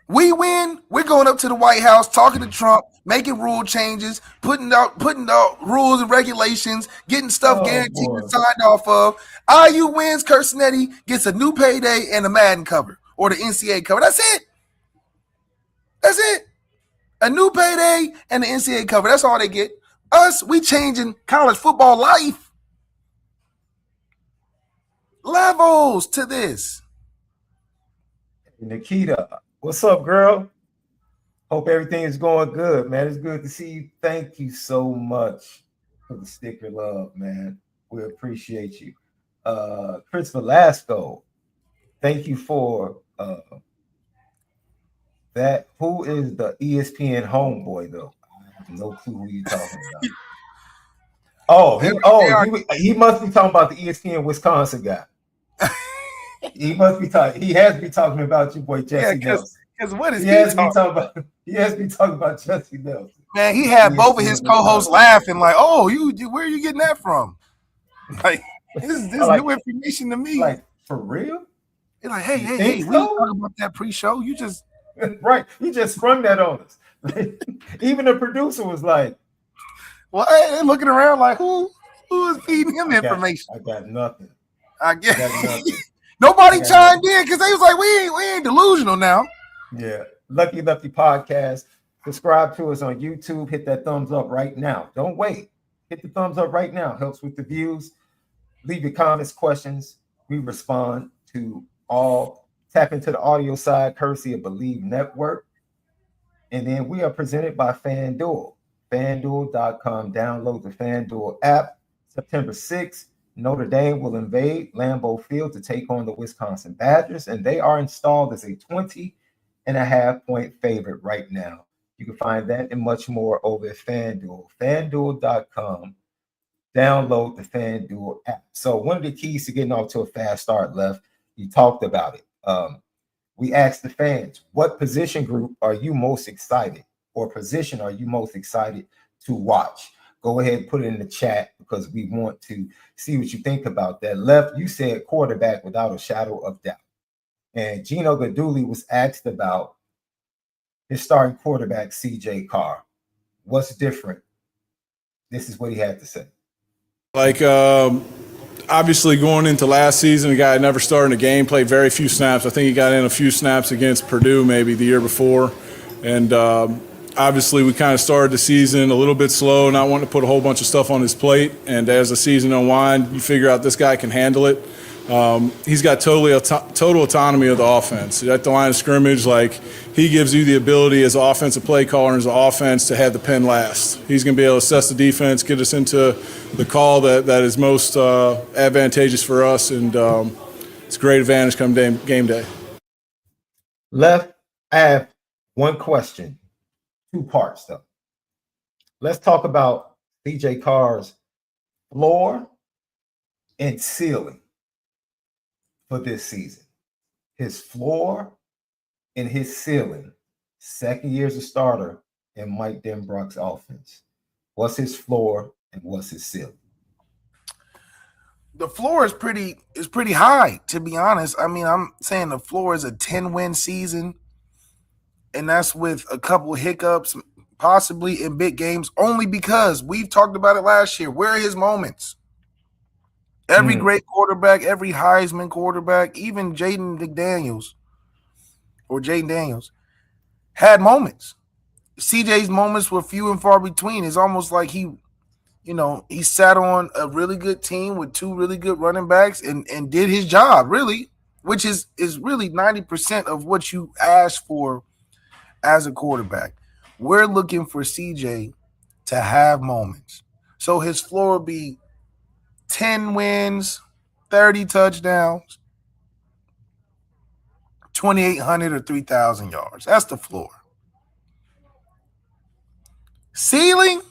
We win. We're going up to the White House, talking to Trump, making rule changes, putting out rules and regulations, getting stuff guaranteed and signed off of. IU wins. Kirsinetti gets a new payday and a Madden cover or the NCAA cover. That's it. That's it. A new payday and the NCAA cover. That's all they get. Us, we changing college football life. Levels to this. Nikita, what's up, girl? Hope everything is going good, man. It's good to see you. Thank you so much for the sticker love, man. We appreciate you. Chris Velasco, thank you for that. Who is the ESPN homeboy, though? I have no clue who you're talking about. He must be talking about the ESPN Wisconsin guy. He has to be talking about your boy Jesse Nelson. Because what is he has to be talking about? He has to be talking about Jesse Nelson. Man, he had both of his co-hosts laughing like, "Oh, where are you getting that from?" Like, this is new information to me. Like, for real? You're like, hey, we talking about that pre-show. You just right. You just sprung that on us. Even the producer was like, "What?" They're looking around like, who is feeding him information? I got nothing. I guess nobody chimed in because they was like, we ain't delusional now. Yeah. Lucky Lefty Podcast. Subscribe to us on YouTube. Hit that thumbs up right now. Don't wait. Hit the thumbs up right now. Helps with the views. Leave your comments, questions. We respond to all. Tap into the audio side, courtesy of Believe Network. And then we are presented by FanDuel. FanDuel.com. Download the FanDuel app. September 6th, Notre Dame will invade Lambeau Field to take on the Wisconsin Badgers, and they are installed as a 20.5-point favorite right now. You can find that and much more over at FanDuel. FanDuel.com. Download the FanDuel app. So one of the keys to getting off to a fast start, Left, you talked about it. We asked the fans, what position group are you most excited, or position are you most excited to watch? Go ahead and put it in the chat because we want to see what you think about that. Left, you said quarterback without a shadow of doubt. And Gino Gaduli was asked about his starting quarterback, CJ Carr. What's different? This is what he had to say. Like, obviously going into last season, a guy never started a game, played very few snaps. I think he got in a few snaps against Purdue maybe the year before. And obviously we kind of started the season a little bit slow, not wanting to put a whole bunch of stuff on his plate. And as the season unwinds, you figure out this guy can handle it. He's got total autonomy of the offense. At the line of scrimmage, like, he gives you the ability as an offensive play caller and as an offense to have the pen last. He's going to be able to assess the defense, get us into the call that is most advantageous for us, and it's a great advantage come game day. Left, I have one question, 2 parts though. Let's talk about CJ Carr's floor and ceiling for this season. His floor and his ceiling. Second year as a starter in Mike Denbrock's offense. What's his floor and what's his ceiling? The floor is pretty high, to be honest. I mean, I'm saying the floor is a 10-win season, and that's with a couple of hiccups, possibly in big games, only because we've talked about it last year. Where are his moments? Every great quarterback, every Heisman quarterback, even Jaden Daniels had moments. CJ's moments were few and far between. It's almost like he sat on a really good team with 2 really good running backs and did his job, really, which is really 90% of what you ask for as a quarterback. We're looking for CJ to have moments. So his floor will be 10 wins, 30 touchdowns, 2,800 or 3,000 yards. That's the floor. Ceiling,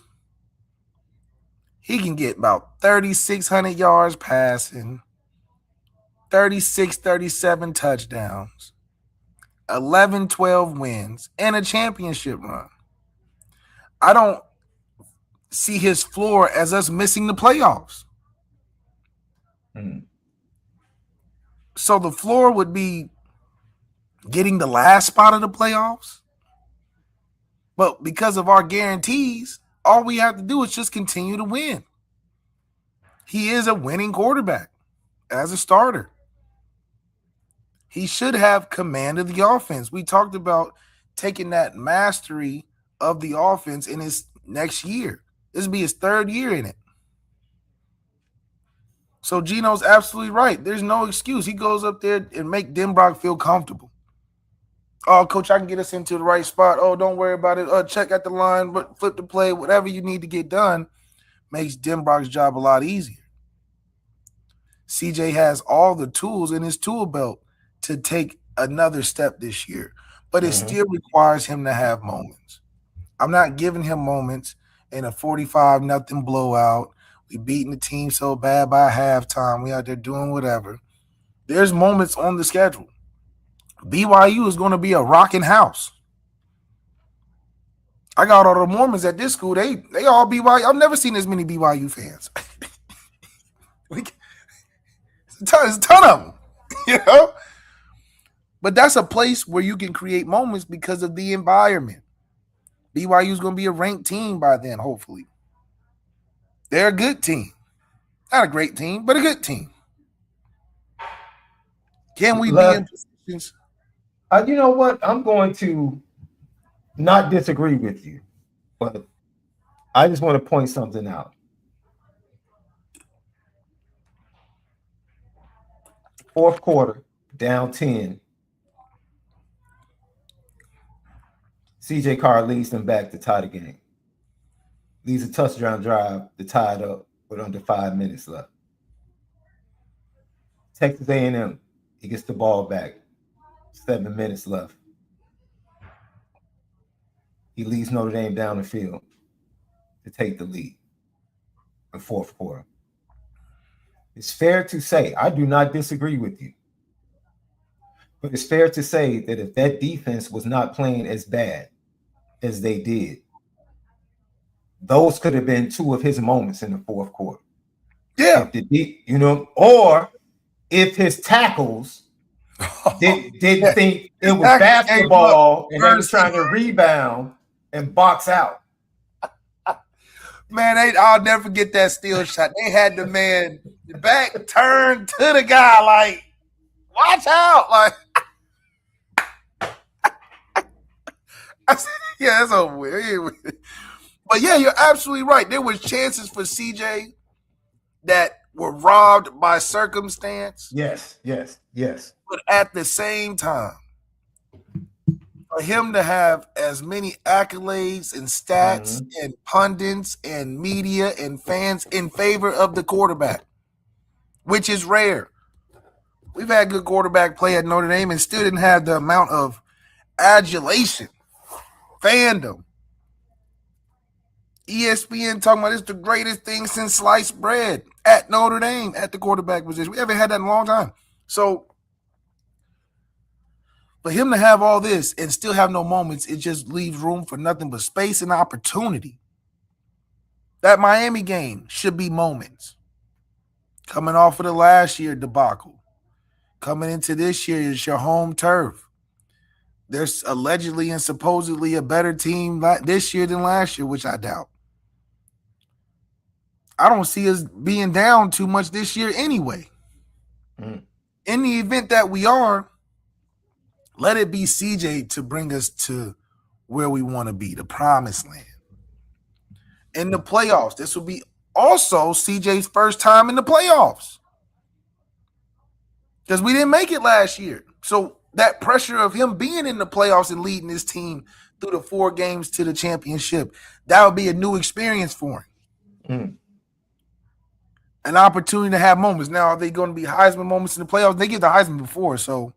he can get about 3,600 yards passing, 36, 37 touchdowns, 11, 12 wins, and a championship run. see his floor as us missing the playoffs. So the floor would be getting the last spot of the playoffs. But because of our guarantees, all we have to do is just continue to win. He is a winning quarterback as a starter. He should have command of the offense. We talked about taking that mastery of the offense in his next year. This will be his third year in it. So Gino's absolutely right. There's no excuse. He goes up there and make Denbrock feel comfortable. Oh, coach, I can get us into the right spot. Oh, don't worry about it. Check at the line, flip the play, whatever you need to get done makes Denbrock's job a lot easier. CJ has all the tools in his tool belt to take another step this year, but it still requires him to have moments. I'm not giving him moments in a 45-0 blowout. We beating the team so bad by halftime. We out there doing whatever. There's moments on the schedule. BYU is going to be a rocking house. I got all the Mormons at this school. They all BYU. I've never seen as many BYU fans. There's a ton of them, you know? But that's a place where you can create moments because of the environment. BYU is going to be a ranked team by then, hopefully. They're a good team. Not a great team, but a good team. Can we be in positions? You know what? I'm going to not disagree with you, but I just want to point something out. Fourth quarter, down 10. CJ Carr leads them back to tie the game. Leads a touchdown drive to tie it up with under 5 minutes left. Texas A&M, he gets the ball back. 7 minutes left. He leads Notre Dame down the field to take the lead in fourth quarter. It's fair to say, I do not disagree with you, but it's fair to say that if that defense was not playing as bad as they did, those could have been two of his moments in the fourth quarter. Yeah. Or if his tackles didn't think it was basketball and they were trying to rebound and box out. Man, I'll never forget that steal shot. They had the man back turned to the guy like, watch out. Like, I said, yeah, that's over with. But yeah, you're absolutely right. There was chances for CJ that were robbed by circumstance. Yes. But at the same time, for him to have as many accolades and stats and pundits and media and fans in favor of the quarterback, which is rare. We've had good quarterback play at Notre Dame and still didn't have the amount of adulation, fandom. ESPN talking about it's the greatest thing since sliced bread at Notre Dame at the quarterback position. We haven't had that in a long time. So for him to have all this and still have no moments, it just leaves room for nothing but space and opportunity. That Miami game should be moments. Coming off of the last year debacle. Coming into this year is your home turf. There's allegedly and supposedly a better team this year than last year, which I doubt. I don't see us being down too much this year anyway. In the event that we are, let it be CJ to bring us to where we want to be, the promised land. In the playoffs, this will be also CJ's first time in the playoffs because we didn't make it last year. So that pressure of him being in the playoffs and leading his team through the 4 games to the championship, that would be a new experience for him. An opportunity to have moments. Now, are they going to be Heisman moments in the playoffs? They get the Heisman before, so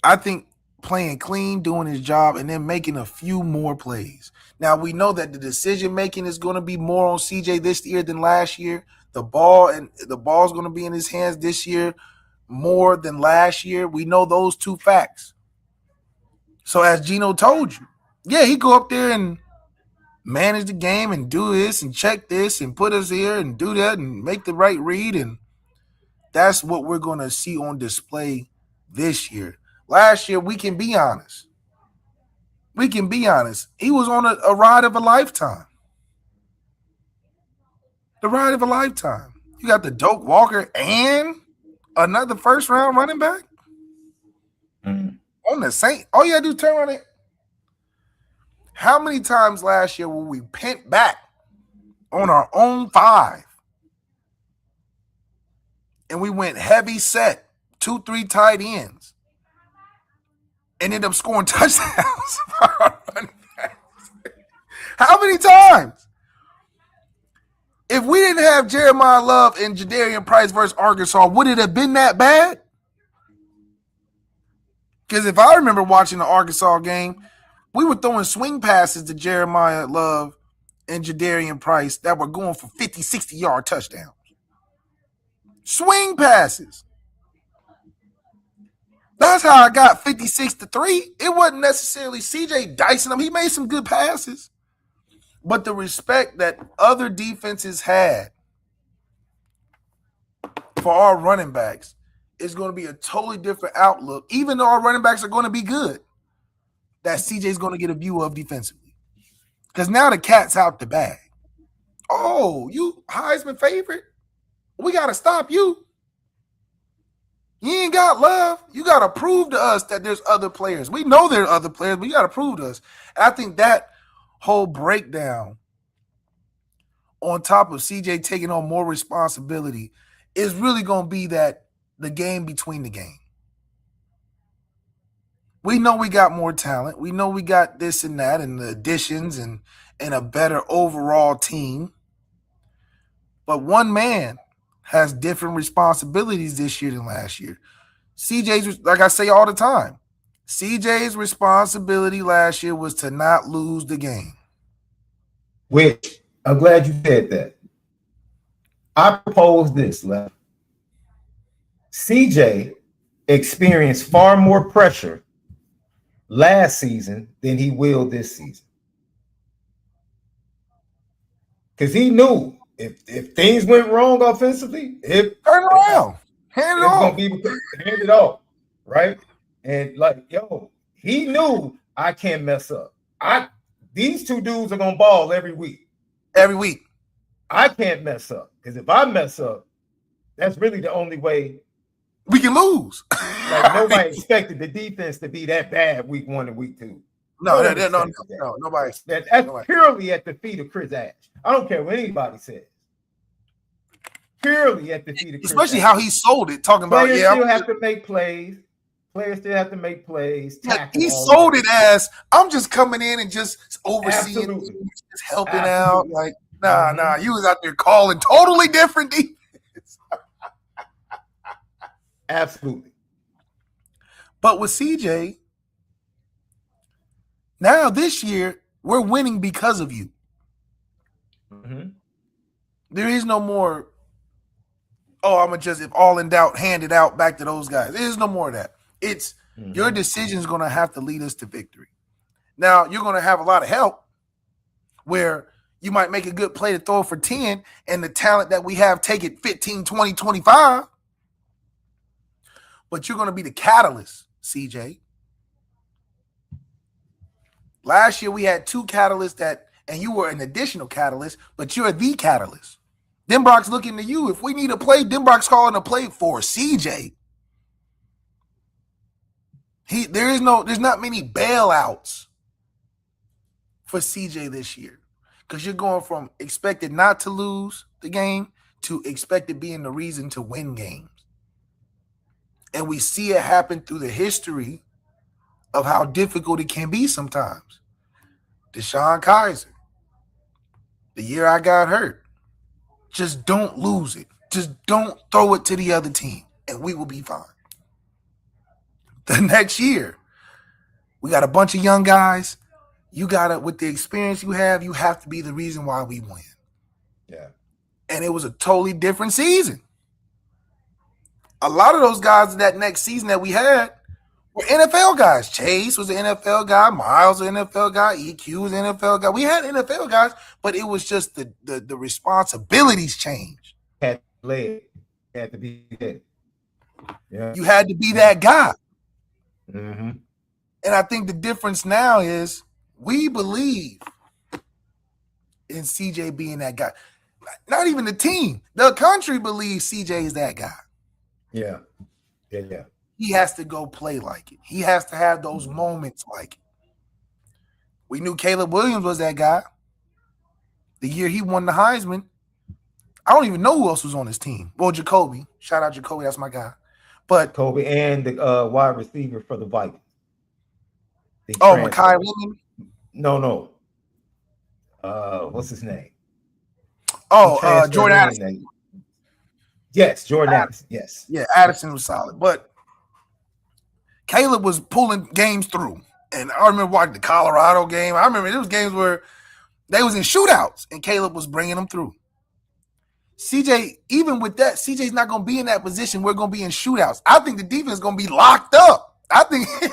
I think playing clean, doing his job, and then making a few more plays. Now, we know that the decision-making is going to be more on CJ this year than last year. The ball's going to be in his hands this year more than last year. We know those two facts. So as Gino told you, yeah, he go up there and manage the game and do this and check this and put us here and do that and make the right read. And that's what we're going to see on display this year. Last year, we can be honest. We can be honest. He was on a ride of a lifetime. The ride of a lifetime. You got the Doak Walker and another first-round running back on the Saints. All you got to do is turn around it. How many times last year will we pent back on our own 5? And we went heavy set, 2-3 tight ends, and ended up scoring touchdowns for our running backs. How many times? If we didn't have Jeremiah Love and Jadarian Price versus Arkansas, would it have been that bad? Because if I remember watching the Arkansas game, we were throwing swing passes to Jeremiah Love and Jadarian Price that were going for 50, 60-yard touchdowns. Swing passes. That's how I got 56-3. It wasn't necessarily CJ dicing them. He made some good passes. But the respect that other defenses had for our running backs is going to be a totally different outlook, even though our running backs are going to be good, that CJ's going to get a view of defensively. Because now the cat's out the bag. Oh, you Heisman favorite? We got to stop you. You ain't got Love. You got to prove to us that there's other players. We know there are other players, but you got to prove to us. And I think that whole breakdown on top of CJ taking on more responsibility is really going to be that the game between the game. We know we got more talent. We know we got this and that and the additions and a better overall team. But one man has different responsibilities this year than last year. CJ's, like I say all the time, CJ's responsibility last year was to not lose the game. Which, I'm glad you said that. I propose this, Left. CJ experienced far more pressure last season than he will this season. Because he knew if things went wrong offensively, turn around. Hand it off. Hand it off, right? And like, yo, he knew I can't mess up. These two dudes are gonna ball every week. Every week. I can't mess up. Because if I mess up, that's really the only way we can lose. Like nobody expected the defense to be that bad week 1 and week 2. No, nobody. That's purely at the feet of Chris Ash. I don't care what anybody says. Purely at the feet of Chris Especially Ash. how he sold it, talking about Players still have to make plays. Players still have to make plays. He sold it as I'm just coming in and just overseeing, just helping out. Like, nah, you was out there calling totally different defense. Absolutely. But with CJ, now this year, we're winning because of you. Mm-hmm. There is no more, I'm going to just, if all in doubt, hand it out back to those guys. There is no more of that. It's your decision is going to have to lead us to victory. Now, you're going to have a lot of help where you might make a good play to throw for 10 and the talent that we have take it 15, 20, 25. But you're going to be the catalyst, CJ. Last year we had 2 catalysts and you were an additional catalyst, but you're the catalyst. Denbrock's looking to you. If we need a play, Denbrock's calling a play for CJ. There's not many bailouts for CJ this year because you're going from expected not to lose the game to expected being the reason to win games. And we see it happen through the history of how difficult it can be sometimes. Deshaun Kaiser, the year I got hurt, just don't lose it. Just don't throw it to the other team, and we will be fine. The next year, we got a bunch of young guys. You got to, with the experience you have to be the reason why we win. Yeah. And it was a totally different season. A lot of those guys in that next season that we had were NFL guys. Chase was an NFL guy. Miles was an NFL guy. EQ was an NFL guy. We had NFL guys, but it was just the responsibilities changed. Had to play it. Had to be it. Yeah. You had to be that guy. Mm-hmm. And I think the difference now is we believe in CJ being that guy. Not even the team. The country believes CJ is that guy. Yeah. Yeah. He has to go play like it. He has to have those moments like it. We knew Caleb Williams was that guy. The year he won the Heisman, I don't even know who else was on his team. Well, Jacoby. Shout out Jacoby. That's my guy. But Kobe and the wide receiver for the Vikings. Mekhi Lemon? No. What's his name? Jordan Addison. Yes, Jordan Addison. Yes. Yeah, Addison was solid. But Caleb was pulling games through. And I remember watching the Colorado game. I remember there was games where they was in shootouts and Caleb was bringing them through. CJ, even with that, CJ's not going to be in that position. We're going to be in shootouts. I think the defense is going to be locked up. I think the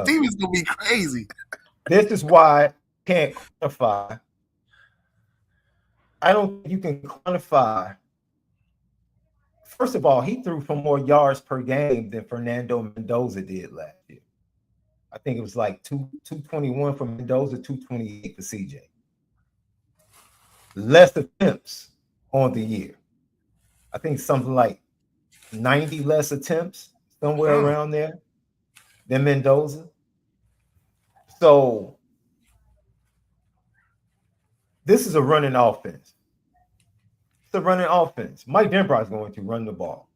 defense is going to be crazy. This is why I can't quantify. I don't think you can quantify. First of all, he threw for more yards per game than Fernando Mendoza did last year. I think it was like 221 for Mendoza, 228 for CJ. Less attempts on the year. I think something like 90 less attempts, somewhere around there, than Mendoza. So this is a running offense. It's a running offense. Mike Denbrock is going to run the ball.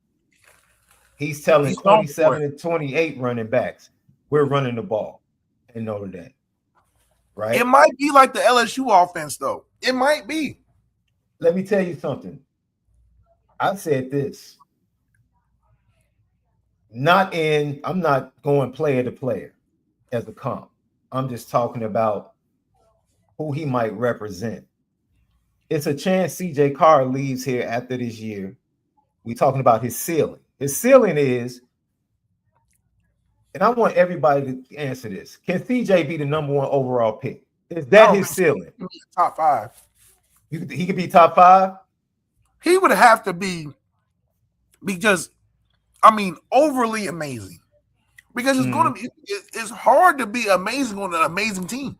He's telling 27 and 28 running backs, we're running the ball in Notre Dame. Right? It might be like the LSU offense, though. It might be. Let me tell you something. I said this. I'm not going player to player as a comp. I'm just talking about who he might represent. It's a chance CJ Carr leaves here after this year. We're talking about his ceiling. His ceiling is, and I want everybody to answer this. Can CJ be the number 1 overall pick? Is that his ceiling? Top 5. He could be top 5? He would have to be, because, overly amazing. Because it's going to be, it's hard to be amazing on an amazing team.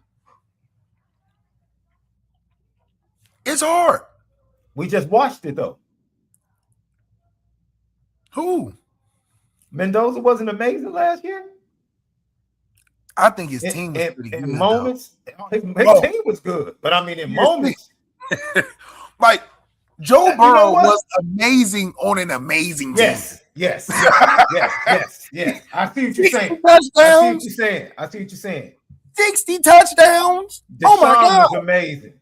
It's hard. We just watched it, though. Who? Mendoza wasn't amazing last year? I think his team was pretty good. In moments, his team was good. But in moments. Like, Joe Burrow was amazing on an amazing team. Yes. I see what you're saying. I see what you're saying. 60 touchdowns. Deshaun my God. was amazing.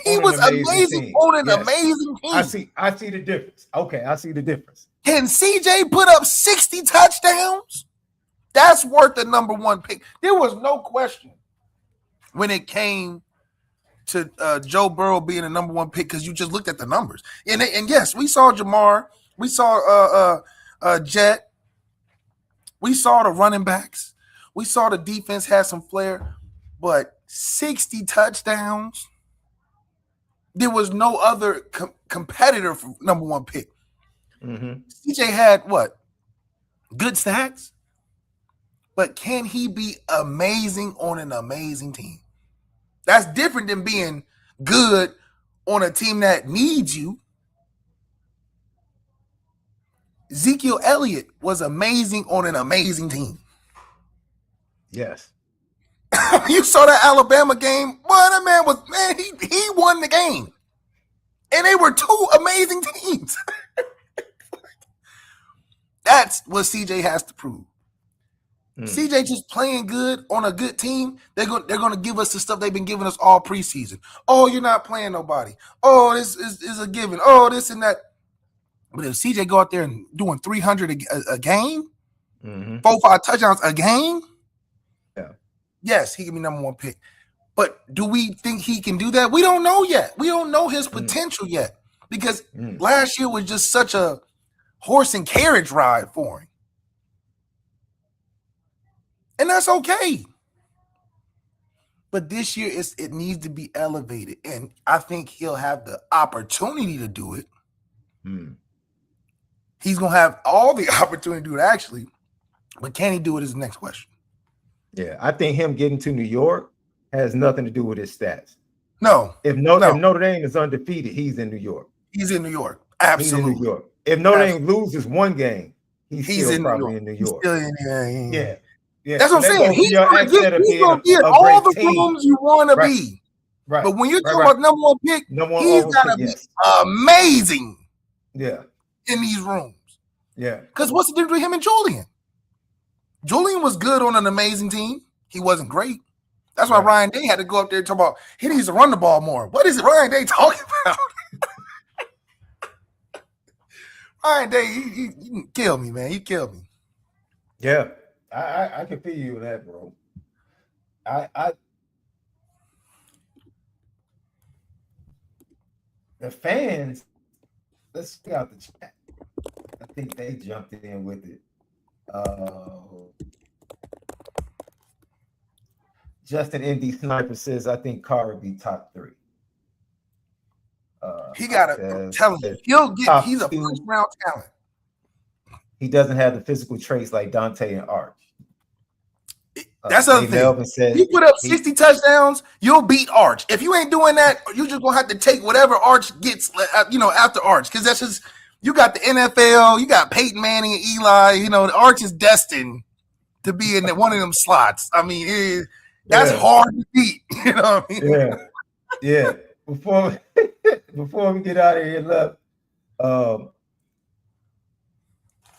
He was amazing on an amazing team. I see the difference. Okay, I see the difference. Can CJ put up 60 touchdowns? That's worth the number 1 pick. There was no question when it came to Joe Burrow being a number 1 pick, because you just looked at the numbers. And yes, we saw Jamar. We saw Jet. We saw the running backs. We saw the defense had some flair. But 60 touchdowns, there was no other competitor for number 1 pick. CJ had what? Good stats? But can he be amazing on an amazing team? That's different than being good on a team that needs you. Ezekiel Elliott was amazing on an amazing team. Yes. You saw that Alabama game? Well, that man he won the game. And they were 2 amazing teams. That's what CJ has to prove. CJ just playing good on a good team. They're going to give us the stuff they've been giving us all preseason. Oh, you're not playing nobody. Oh, this is a given. Oh, this and that. But if CJ go out there and doing 300 a game, 4-5 touchdowns a game, yes, he can be number 1 pick. But do we think he can do that? We don't know yet. We don't know his potential yet, because last year was just such a horse and carriage ride for him. And that's okay. But this year, it needs to be elevated. And I think he'll have the opportunity to do it. He's going to have all the opportunity to do it, actually. But can he do it is the next question. Yeah, I think him getting to New York has nothing to do with his stats. No. If Notre Dame is undefeated, he's in New York. He's in New York. Absolutely. He's in New York. If Notre Dame loses one game, he's still in probably in New York. He's still in, yeah. Yeah. That's what I'm saying. He's going to get all the rooms you want to be. Right. But when you're talking about number one pick, he's got to be amazing. Yeah. In these rooms. Yeah. Because what's the difference between him and Julian? Julian was good on an amazing team. He wasn't great. That's why Ryan Day had to go up there and talk about he needs to run the ball more. What is Ryan Day talking about? Ryan Day, you kill me, man. You killed me. Yeah. I can feel you with that, bro. The fans, let's check out the chat. I think they jumped in with it. Justin ND Sniper says, I think Carr would be top 3. He got to tell him he's a first round talent. He doesn't have the physical traits like Dante and Arch. That's the other thing. Said, you put up 60 touchdowns, you'll beat Arch. If you ain't doing that, you're just gonna have to take whatever Arch gets, after Arch, because that's just you got the NFL, you got Peyton Manning and Eli. Arch is destined to be in one of them slots. I mean, that's hard to beat. You know what I mean? Yeah. Before we get out of here, look,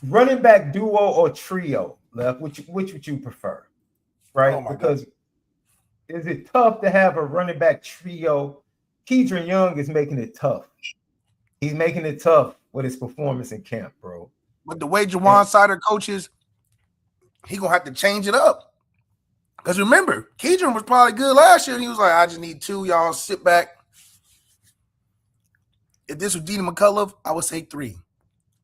running back duo or trio, left. Which would you prefer? Right? Because is it tough to have a running back trio? Keidron Young is making it tough. He's making it tough with his performance in camp, bro. But the way Jawan Sider coaches, he gonna have to change it up. Because remember, Keidron was probably good last year, and he was like, I just need 2. Y'all sit back. If this was Dean McCullough, I would say 3.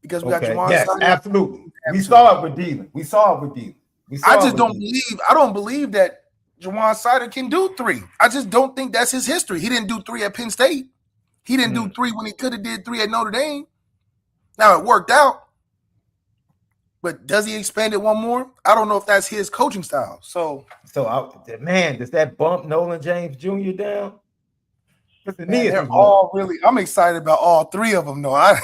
Because we got Jawan Sider. Absolutely. We saw it with Dean. I don't believe that Jawan Sider can do 3. I just don't think that's his history. He didn't do 3 at Penn State. He didn't do 3 when he could have did 3 at Notre Dame. Now it worked out. But does he expand it one more? I don't know if that's his coaching style. Does that bump Nolan James Jr. down? They're all really. I'm excited about all 3 of them, though. I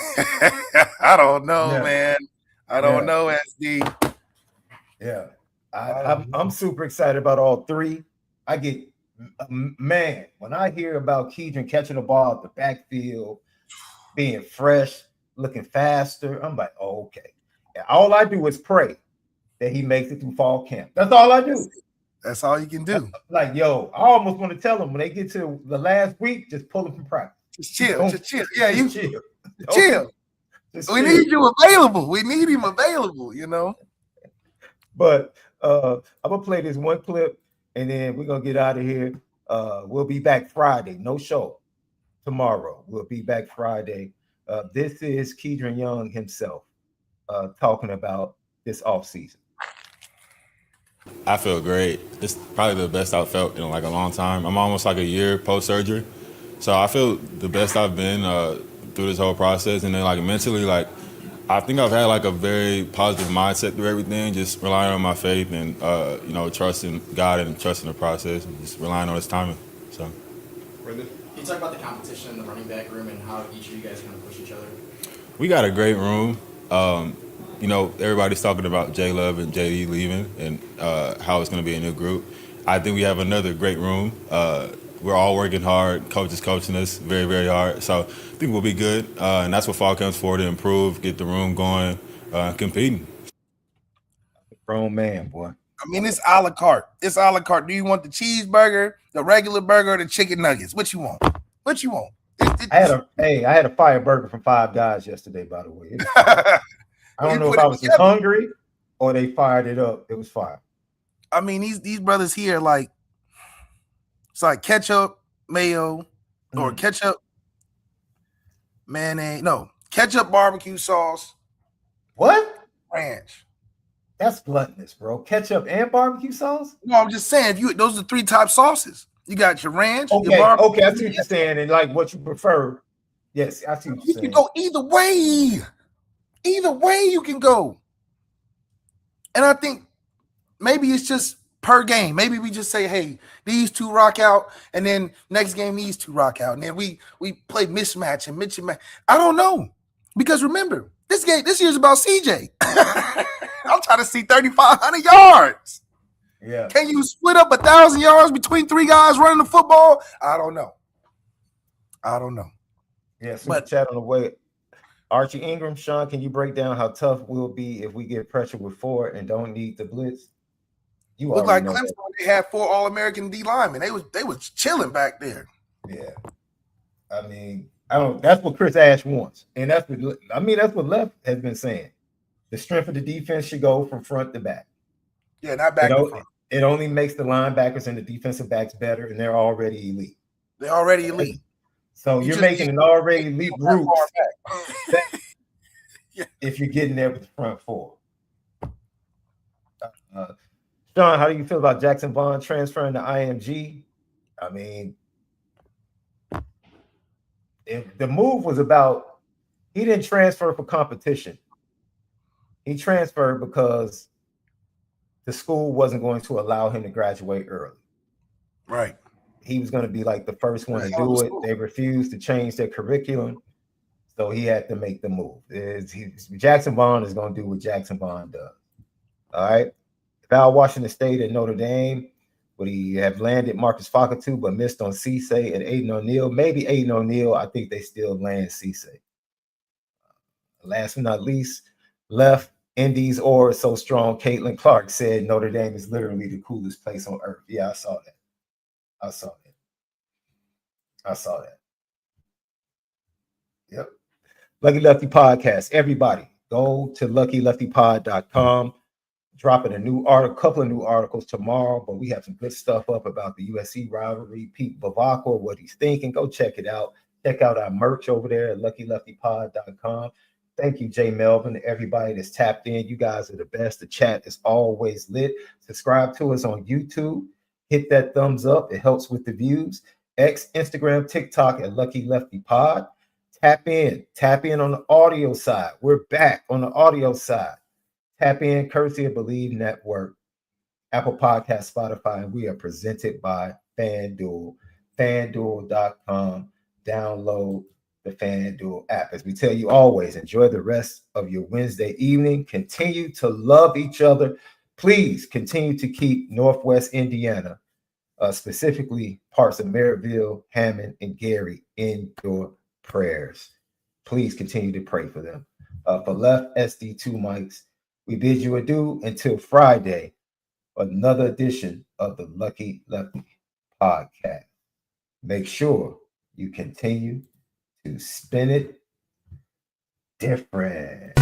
don't know, man. I don't know, SD. Yeah, I'm super excited about all 3. I get, man, when I hear about Keidron catching the ball at the backfield, being fresh, looking faster, I'm like, oh, okay. And all I do is pray that he makes it through fall camp. That's all I do. That's all you can do. Like, yo, I almost want to tell them when they get to the last week, just pull them from practice. Just chill. Yeah, chill. Chill. We need you available. We need him available, But I'm gonna play this one clip and then we're gonna get out of here. We'll be back Friday. No show tomorrow. We'll be back Friday. This is Keidron Young himself talking about this offseason. I feel great. It's probably the best I've felt in a long time. I'm almost like a year post-surgery. So I feel the best I've been through this whole process. And then mentally, I think I've had a very positive mindset through everything, just relying on my faith and, trusting God and trusting the process and just relying on his timing. So. Can you talk about the competition in the running back room and how each of you guys kind of push each other? We got a great room. Everybody's talking about J Love and JD leaving and how it's going to be a new group. I think we have another great room. We're all working hard. Coach is coaching us very, very hard. So I think we'll be good. And that's what fall comes for, to improve, get the room going, competing. Grown man, boy. I mean, it's a la carte. It's a la carte. Do you want the cheeseburger, the regular burger, or the chicken nuggets? What you want? I had a fire burger from Five Guys yesterday, by the way. I don't know if I was just hungry or they fired it up. It was fire. I mean, these brothers here, it's like ketchup, mayo, or ketchup, mayonnaise. No, ketchup, barbecue sauce. What? Ranch. That's gluttonous, bro. Ketchup and barbecue sauce? No, I'm just saying, those are the 3 top sauces. You got your ranch, your Okay, barbecue. okay, I see what you're saying, and like what you prefer. Yes, I see what you're You saying. can go either way. Either way you can go. And I think maybe it's just per game. Maybe we just say, hey, these 2 rock out, and then next game these 2 rock out. And then we play mismatch and match. I don't know. Because remember, this year's about CJ. I'm trying to see 3,500 yards. Yeah. Can you split up 1,000 yards between 3 guys running the football? I don't know. Yeah, super chat on the way. Archie Ingram, Sean, can you break down how tough we'll be if we get pressure with 4 and don't need the blitz? You Look already like know Clemson that. when they had 4 All-American D linemen. They was chilling back there. Yeah. I mean, that's what Chris Ash wants. And that's what Left has been saying. The strength of the defense should go from front to back. Yeah, not back to front. It only makes the linebackers and the defensive backs better, and they're already elite. They're already elite. So you're making an already elite group if you're getting there with the front 4. Sean, how do you feel about Jackson Vaughn transferring to IMG? I mean, the move was about, he didn't transfer for competition. He transferred because the school wasn't going to allow him to graduate early. Right. He was going to be like the first one to do it. They refused to change their curriculum, so he had to make the move. Jackson Vaughn is going to do what Jackson Vaughn does. All right. Val Washington State and Notre Dame would he have landed Marcus Fakatu but missed on Cisse and Aiden O'Neal? Maybe Aiden O'Neal. I think they still land Cisse. Last but not least, Left Indies or so strong. Caitlin Clark said Notre Dame is literally the coolest place on earth. Yeah, I saw that. Yep. Lucky Lefty Podcast. Everybody, go to luckyleftypod.com. Dropping couple of new articles tomorrow, but we have some good stuff up about the USC rivalry. Pete Bavacqua, what he's thinking. Go check it out. Check out our merch over there at luckyleftypod.com. Thank you, Jay Melvin, everybody that's tapped in. You guys are the best. The chat is always lit. Subscribe to us on YouTube. Hit that thumbs up. It helps with the views. X, Instagram, TikTok at Lucky Lefty Pod. Tap in on the audio side. We're back on the audio side. Tap in, courtesy of Believe Network, Apple Podcasts, Spotify, and we are presented by FanDuel. FanDuel.com. Download the FanDuel app. As we tell you always, enjoy the rest of your Wednesday evening. Continue to love each other. Please continue to keep Northwest Indiana, specifically parts of Maryville, Hammond, and Gary, in your prayers. Please continue to pray for them. For Left SD2 Mics, we bid you adieu until Friday, another edition of the Lucky Lefty Podcast. Make sure you continue to spin it different.